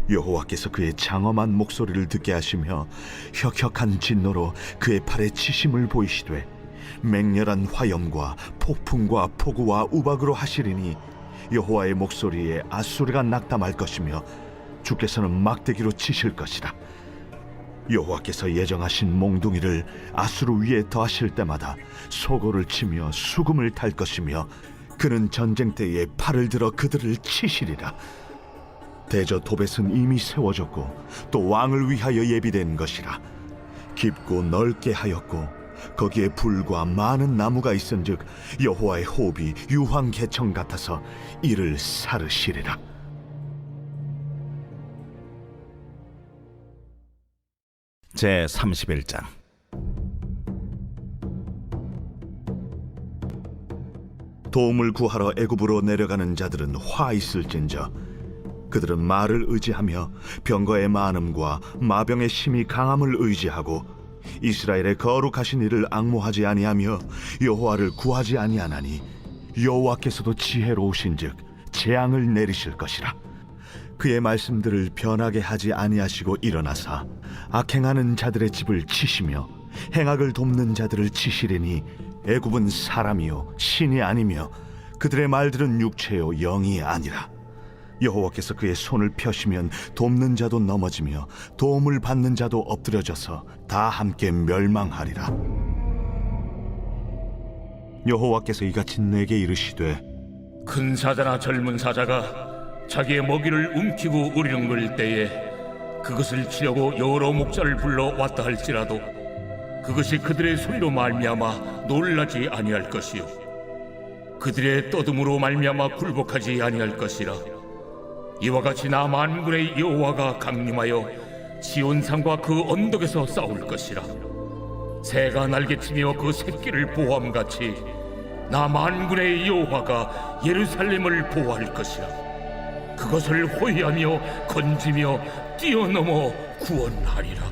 여호와께서 그의 장엄한 목소리를 듣게 하시며 혁혁한 진노로 그의 팔에 치심을 보이시되 맹렬한 화염과 폭풍과 폭우와 우박으로 하시리니 여호와의 목소리에 앗소리가 낙담할 것이며 주께서는 막대기로 치실 것이라. 여호와께서 예정하신 몽둥이를 아수르 위에 더하실 때마다 소고를 치며 수금을 탈 것이며 그는 전쟁 때에 팔을 들어 그들을 치시리라. 대저 도벳은 이미 세워졌고 또 왕을 위하여 예비된 것이라. 깊고 넓게 하였고 거기에 불과 많은 나무가 있은즉 여호와의 호흡이 유황 개청 같아서 이를 사르시리라. 제 31장. 도움을 구하러 애굽으로 내려가는 자들은 화 있을진저 그들은 말을 의지하며 병거의 많음과 마병의 심히 강함을 의지하고 이스라엘의 거룩하신 이를 앙모하지 아니하며 여호와를 구하지 아니하나니 여호와께서도 지혜로우신즉 재앙을 내리실 것이라. 그의 말씀들을 변하게 하지 아니하시고 일어나사 악행하는 자들의 집을 치시며 행악을 돕는 자들을 치시리니 애굽은 사람이요 신이 아니며 그들의 말들은 육체요 영이 아니라. 여호와께서 그의 손을 펴시면 돕는 자도 넘어지며 도움을 받는 자도 엎드려져서 다 함께 멸망하리라. 여호와께서 이같이 내게 이르시되 큰 사자나 젊은 사자가 자기의 먹이를 움키고 우리렁거릴 때에 그것을 치려고 여러 목자를 불러 왔다 할지라도 그것이 그들의 소리로 말미암아 놀라지 아니할 것이요 그들의 떠듬으로 말미암아 굴복하지 아니할 것이라. 이와 같이 나 만군의 여호와가 강림하여 시온산과 그 언덕에서 싸울 것이라. 새가 날개치며 그 새끼를 보호함같이 나 만군의 여호와가 예루살렘을 보호할 것이라. 그것을 호위하며 건지며 뛰어넘어 구원하리라.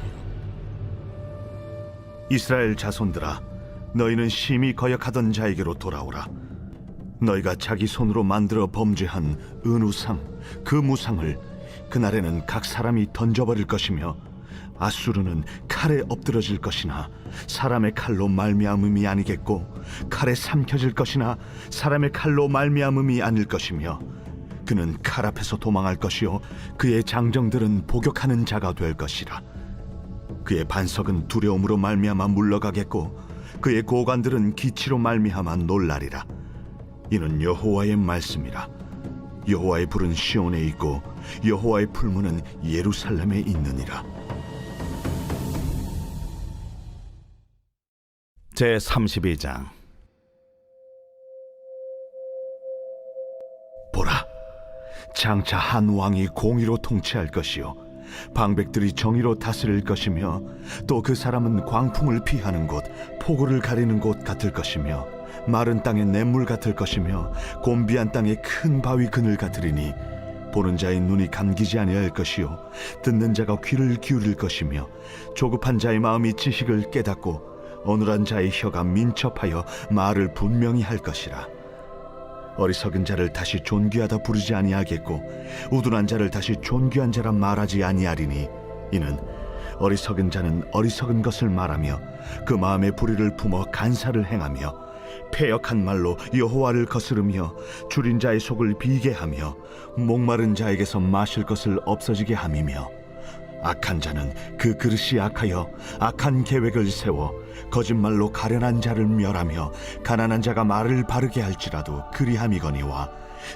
이스라엘 자손들아, 너희는 심히 거역하던 자에게로 돌아오라. 너희가 자기 손으로 만들어 범죄한 은우상, 그 무상을 그날에는 각 사람이 던져버릴 것이며, 아수르는 칼에 엎드러질 것이나 사람의 칼로 말미암음이 아니겠고, 칼에 삼켜질 것이나 사람의 칼로 말미암음이 아닐 것이며, 그는 칼 앞에서 도망할 것이요 그의 장정들은 복역하는 자가 될 것이라. 그의 반석은 두려움으로 말미암아 물러가겠고, 그의 고관들은 기치로 말미암아 놀라리라. 이는 여호와의 말씀이라. 여호와의 불은 시온에 있고 여호와의 풀무는 예루살렘에 있느니라. 제 32장. 보라, 장차 한 왕이 공의로 통치할 것이요 방백들이 정의로 다스릴 것이며, 또 그 사람은 광풍을 피하는 곳, 폭우를 가리는 곳 같을 것이며, 마른 땅의 냇물 같을 것이며, 곤비한 땅의 큰 바위 그늘 같으리니, 보는 자의 눈이 감기지 아니할 것이요 듣는 자가 귀를 기울일 것이며, 조급한 자의 마음이 지식을 깨닫고 어눌한 자의 혀가 민첩하여 말을 분명히 할 것이라. 어리석은 자를 다시 존귀하다 부르지 아니하겠고, 우둔한 자를 다시 존귀한 자라 말하지 아니하리니, 이는 어리석은 자는 어리석은 것을 말하며 그 마음의 불의를 품어 간사를 행하며, 패역한 말로 여호와를 거스르며 줄인 자의 속을 비게 하며, 목마른 자에게서 마실 것을 없어지게 함이며, 악한 자는 그 그릇이 악하여 악한 계획을 세워 거짓말로 가련한 자를 멸하며, 가난한 자가 말을 바르게 할지라도 그리함이거니와,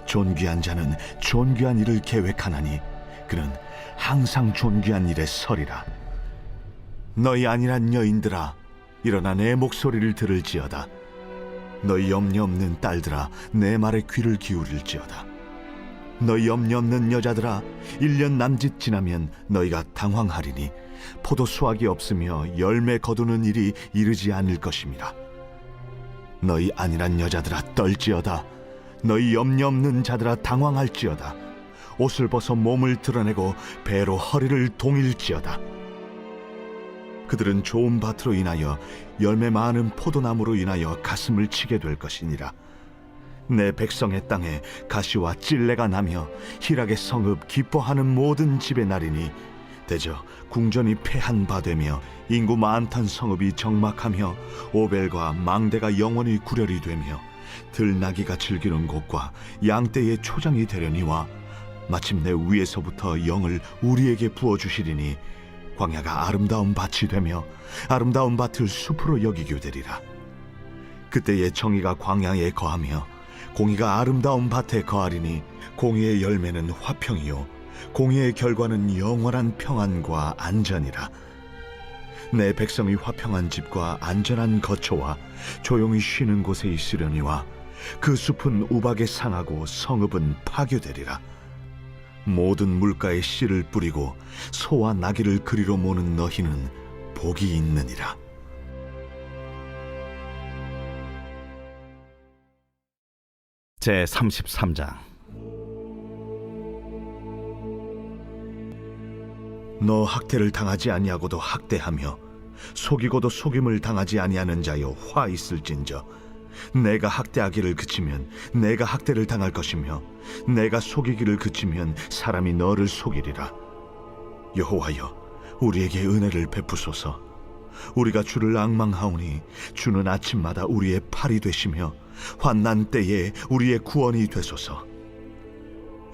존귀한 자는 존귀한 일을 계획하나니 그는 항상 존귀한 일에 서리라. 너희 안일한 여인들아, 일어나 내 목소리를 들을지어다. 너희 염려 없는 딸들아, 내 말에 귀를 기울일지어다. 너희 염려 없는 여자들아, 1년 남짓 지나면 너희가 당황하리니 포도 수확이 없으며 열매 거두는 일이 이르지 않을 것임이라. 너희 안일한 여자들아, 떨지어다. 너희 염려 없는 자들아, 당황할지어다. 옷을 벗어 몸을 드러내고 배로 허리를 동일지어다. 그들은 좋은 밭으로 인하여 열매 많은 포도나무로 인하여 가슴을 치게 될 것이니라. 내 백성의 땅에 가시와 찔레가 나며 희락의 성읍 기뻐하는 모든 집의 날이니, 대저 궁전이 패한 바 되며 인구 많던 성읍이 정막하며 오벨과 망대가 영원히 구렬이 되며 들나귀가 즐기는 곳과 양떼의 초장이 되려니와, 마침내 위에서부터 영을 우리에게 부어주시리니 광야가 아름다운 밭이 되며 아름다운 밭을 숲으로 여기게 되리라. 그때의 정의가 광야에 거하며 공의가 아름다운 밭에 거하리니, 공의의 열매는 화평이요 공의의 결과는 영원한 평안과 안전이라. 내 백성이 화평한 집과 안전한 거처와 조용히 쉬는 곳에 있으려니와, 그 숲은 우박에 상하고 성읍은 파괴되리라. 모든 물가에 씨를 뿌리고 소와 나귀를 그리로 모는 너희는 복이 있느니라. 제 33장. 너 학대를 당하지 아니하고도 학대하며 속이고도 속임을 당하지 아니하는 자여, 화 있을진저. 내가 학대하기를 그치면 내가 학대를 당할 것이며, 내가 속이기를 그치면 사람이 너를 속이리라. 여호와여, 우리에게 은혜를 베푸소서. 우리가 주를 앙망하오니 주는 아침마다 우리의 팔이 되시며 환난 때에 우리의 구원이 되소서.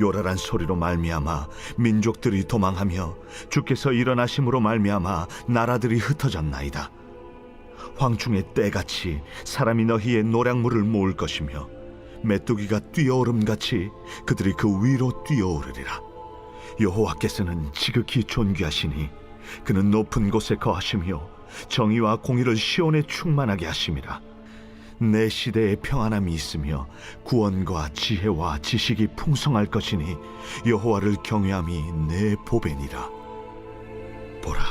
요란한 소리로 말미암아 민족들이 도망하며 주께서 일어나심으로 말미암아 나라들이 흩어졌나이다. 황충의 때같이 사람이 너희의 노량물을 모을 것이며, 메뚜기가 뛰어오름같이 그들이 그 위로 뛰어오르리라. 여호와께서는 지극히 존귀하시니 그는 높은 곳에 거하시며 정의와 공의를 시온에 충만하게 하심이라. 내 시대에 평안함이 있으며 구원과 지혜와 지식이 풍성할 것이니 여호와를 경외함이 내 보배니라. 보라,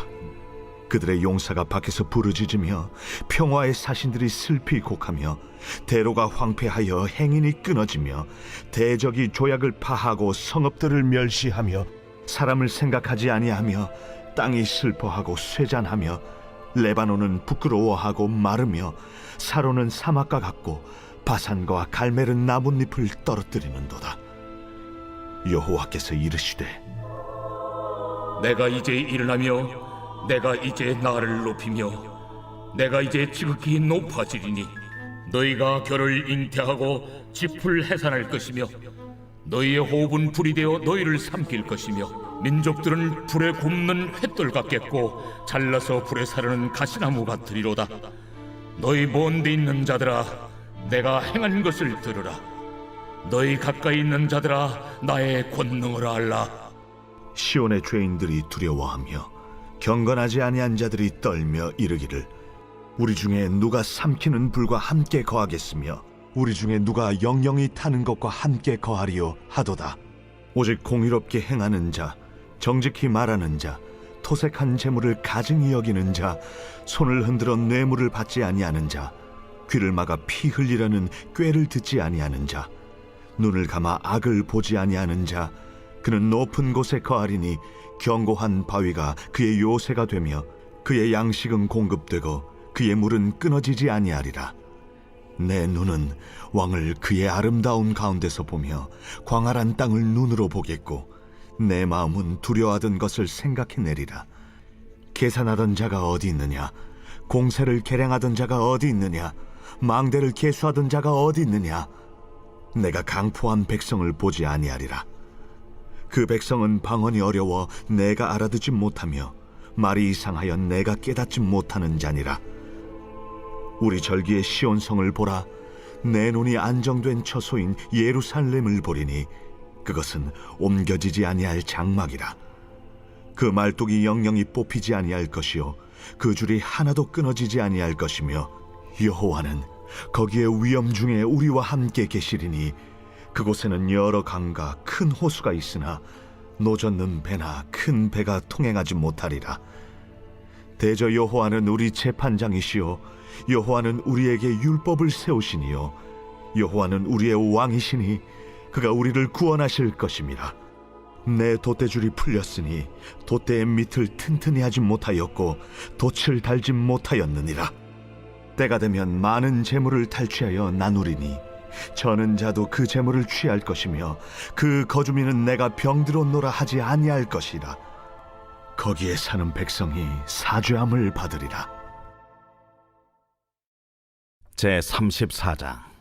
그들의 용사가 밖에서 부르짖으며 평화의 사신들이 슬피 곡하며 대로가 황폐하여 행인이 끊어지며 대적이 조약을 파하고 성읍들을 멸시하며 사람을 생각하지 아니하며 땅이 슬퍼하고 쇠잔하며 레바논은 부끄러워하고 마르며 사로는 사막과 같고 바산과 갈멜은 나뭇잎을 떨어뜨리는도다. 여호와께서 이르시되 내가 이제 일어나며 내가 이제 나를 높이며 내가 이제 지극히 높아지리니 너희가 결을 잉태하고 짚을 해산할 것이며 너희의 호흡은 불이 되어 너희를 삼킬 것이며 민족들은 불에 굽는 횃돌 같겠고 잘라서 불에 사르는 가시나무 같으리로다. 너희 먼 데 있는 자들아, 내가 행한 것을 들으라. 너희 가까이 있는 자들아, 나의 권능을 알라. 시온의 죄인들이 두려워하며 경건하지 아니한 자들이 떨며 이르기를 우리 중에 누가 삼키는 불과 함께 거하겠으며 우리 중에 누가 영영이 타는 것과 함께 거하리요 하도다. 오직 공의롭게 행하는 자, 정직히 말하는 자, 토색한 재물을 가증히 여기는 자, 손을 흔들어 뇌물을 받지 아니하는 자, 귀를 막아 피 흘리려는 꾀를 듣지 아니하는 자, 눈을 감아 악을 보지 아니하는 자, 그는 높은 곳에 거하리니 견고한 바위가 그의 요새가 되며 그의 양식은 공급되고 그의 물은 끊어지지 아니하리라. 내 눈은 왕을 그의 아름다운 가운데서 보며 광활한 땅을 눈으로 보겠고 내 마음은 두려워하던 것을 생각해내리라. 계산하던 자가 어디 있느냐? 공세를 계량하던 자가 어디 있느냐? 망대를 계수하던 자가 어디 있느냐? 내가 강포한 백성을 보지 아니하리라. 그 백성은 방언이 어려워 내가 알아듣지 못하며 말이 이상하여 내가 깨닫지 못하는 자니라. 우리 절기의 시온성을 보라. 내 눈이 안정된 처소인 예루살렘을 보리니 그것은 옮겨지지 아니할 장막이라. 그 말뚝이 영영이 뽑히지 아니할 것이요 그 줄이 하나도 끊어지지 아니할 것이며 여호와는 거기에 위엄 중에 우리와 함께 계시리니 그곳에는 여러 강과 큰 호수가 있으나 노젓는 배나 큰 배가 통행하지 못하리라. 대저 여호와는 우리 재판장이시요 여호와는 우리에게 율법을 세우시니요 여호와는 우리의 왕이시니 그가 우리를 구원하실 것임이라. 내 돛대줄이 풀렸으니 돛대의 밑을 튼튼히 하지 못하였고 돛을 달지 못하였느니라. 때가 되면 많은 재물을 탈취하여 나누리니 저는 자도 그 재물을 취할 것이며 그 거주민은 내가 병들었노라 하지 아니할 것이라. 거기에 사는 백성이 사죄함을 받으리라. 제 34장.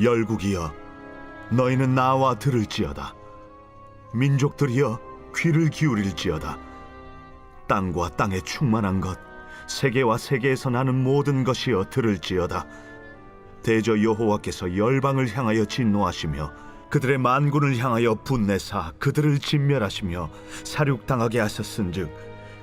열국이여 너희는 나와 들을지어다. 민족들이여 귀를 기울일지어다. 땅과 땅에 충만한 것, 세계와 세계에서 나는 모든 것이여 들을지어다. 대저 여호와께서 열방을 향하여 진노하시며 그들의 만군을 향하여 분내사 그들을 진멸하시며 사륙당하게 하셨은즉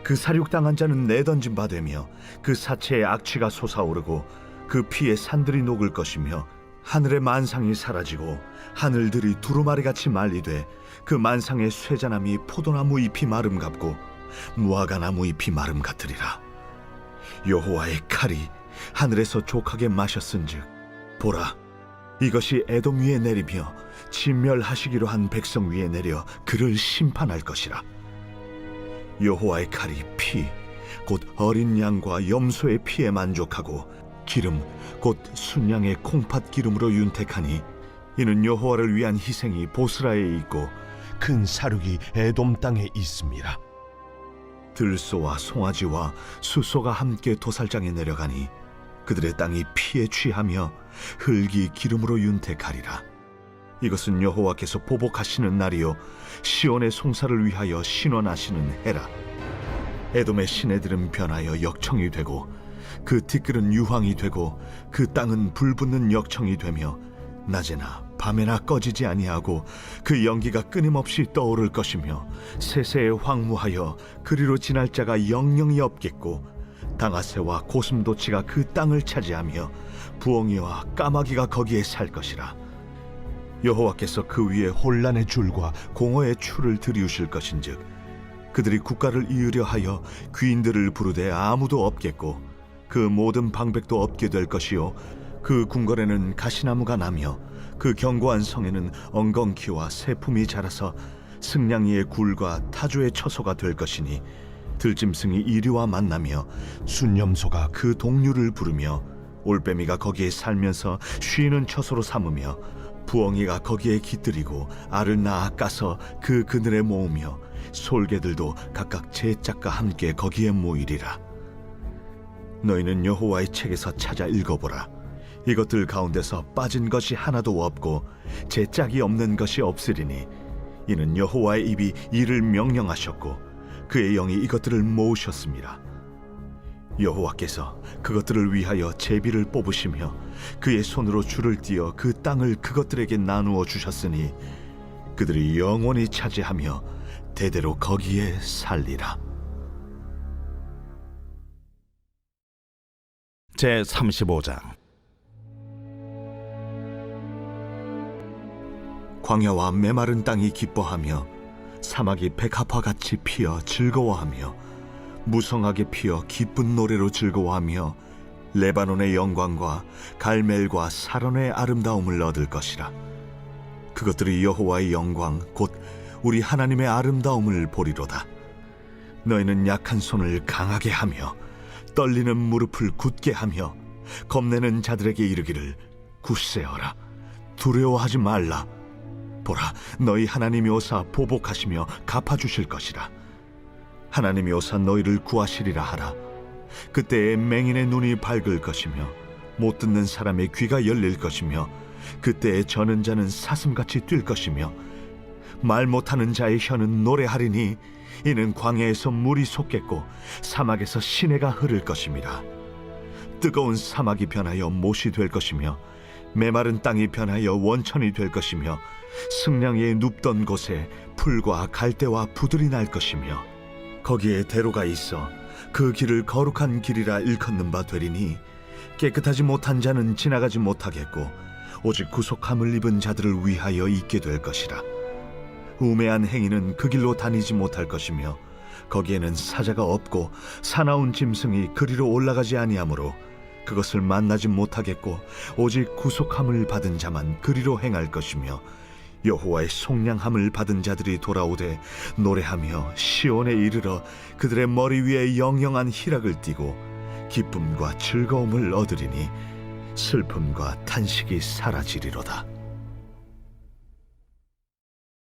그 사륙당한 자는 내던진 바 되며 그 사체의 악취가 솟아오르고 그 피에 산들이 녹을 것이며 하늘의 만상이 사라지고 하늘들이 두루마리같이 말리되 그 만상의 쇠자나미 포도나무 잎이 마름 같고 무화과나무 잎이 마름 같으리라. 여호와의 칼이 하늘에서 족하게 마셨은즉 보라, 이것이 에돔 위에 내리며 진멸하시기로 한 백성 위에 내려 그를 심판할 것이라. 여호와의 칼이 피, 곧 어린 양과 염소의 피에 만족하고 기름, 곧 순양의 콩팥 기름으로 윤택하니 이는 여호와를 위한 희생이 보스라에 있고 큰 사륙이 에돔 땅에 있음이라. 들소와 송아지와 숫소가 함께 도살장에 내려가니 그들의 땅이 피에 취하며 흙이 기름으로 윤택하리라. 이것은 여호와께서 보복하시는 날이요 시온의 송사를 위하여 신원하시는 해라. 에돔의 시내들은 변하여 역청이 되고 그 티끌은 유황이 되고 그 땅은 불붙는 역청이 되며 낮에나 밤에나 꺼지지 아니하고 그 연기가 끊임없이 떠오를 것이며 세세에 황무하여 그리로 지날 자가 영영이 없겠고 당아새와 고슴도치가 그 땅을 차지하며 부엉이와 까마귀가 거기에 살 것이라. 여호와께서 그 위에 혼란의 줄과 공허의 추를 들이우실 것인즉 그들이 국가를 이으려 하여 귀인들을 부르되 아무도 없겠고 그 모든 방백도 없게 될 것이요 그 궁궐에는 가시나무가 나며 그 견고한 성에는 엉겅퀴와 새품이 자라서 승냥이의 굴과 타조의 처소가 될 것이니 들짐승이 이리와 만나며 순념소가 그 동류를 부르며 올빼미가 거기에 살면서 쉬는 처소로 삼으며 부엉이가 거기에 깃들이고 알을 낳아 까서 그 그늘에 모으며 솔개들도 각각 제 짝과 함께 거기에 모이리라. 너희는 여호와의 책에서 찾아 읽어보라. 이것들 가운데서 빠진 것이 하나도 없고 제 짝이 없는 것이 없으리니 이는 여호와의 입이 이를 명령하셨고 그의 영이 이것들을 모으셨습니다. 여호와께서 그것들을 위하여 제비를 뽑으시며 그의 손으로 줄을 띄어 그 땅을 그것들에게 나누어 주셨으니 그들이 영원히 차지하며 대대로 거기에 살리라. 제 35장. 광야와 메마른 땅이 기뻐하며 사막이 백합화같이 피어 즐거워하며 무성하게 피어 기쁜 노래로 즐거워하며 레바논의 영광과 갈멜과 사론의 아름다움을 얻을 것이라. 그것들이 여호와의 영광 곧 우리 하나님의 아름다움을 보리로다. 너희는 약한 손을 강하게 하며 떨리는 무릎을 굳게 하며 겁내는 자들에게 이르기를 굳세어라, 두려워하지 말라. 보라, 너희 하나님이 오사 보복하시며 갚아주실 것이라. 하나님이 오사 너희를 구하시리라 하라. 그때에 맹인의 눈이 밝을 것이며 못 듣는 사람의 귀가 열릴 것이며 그때에 저는 자는 사슴같이 뛸 것이며 말 못하는 자의 혀는 노래하리니 이는 광야에서 물이 솟겠고 사막에서 시내가 흐를 것임이라. 뜨거운 사막이 변하여 못이 될 것이며 메마른 땅이 변하여 원천이 될 것이며 승냥이의 눕던 곳에 풀과 갈대와 부들이 날 것이며 거기에 대로가 있어 그 길을 거룩한 길이라 일컫는 바 되리니 깨끗하지 못한 자는 지나가지 못하겠고 오직 구속함을 입은 자들을 위하여 있게 될 것이라. 우매한 행위는 그 길로 다니지 못할 것이며 거기에는 사자가 없고 사나운 짐승이 그리로 올라가지 아니하므로 그것을 만나지 못하겠고 오직 구속함을 받은 자만 그리로 행할 것이며 여호와의 속량함을 받은 자들이 돌아오되 노래하며 시온에 이르러 그들의 머리 위에 영영한 희락을 띠고 기쁨과 즐거움을 얻으리니 슬픔과 탄식이 사라지리로다.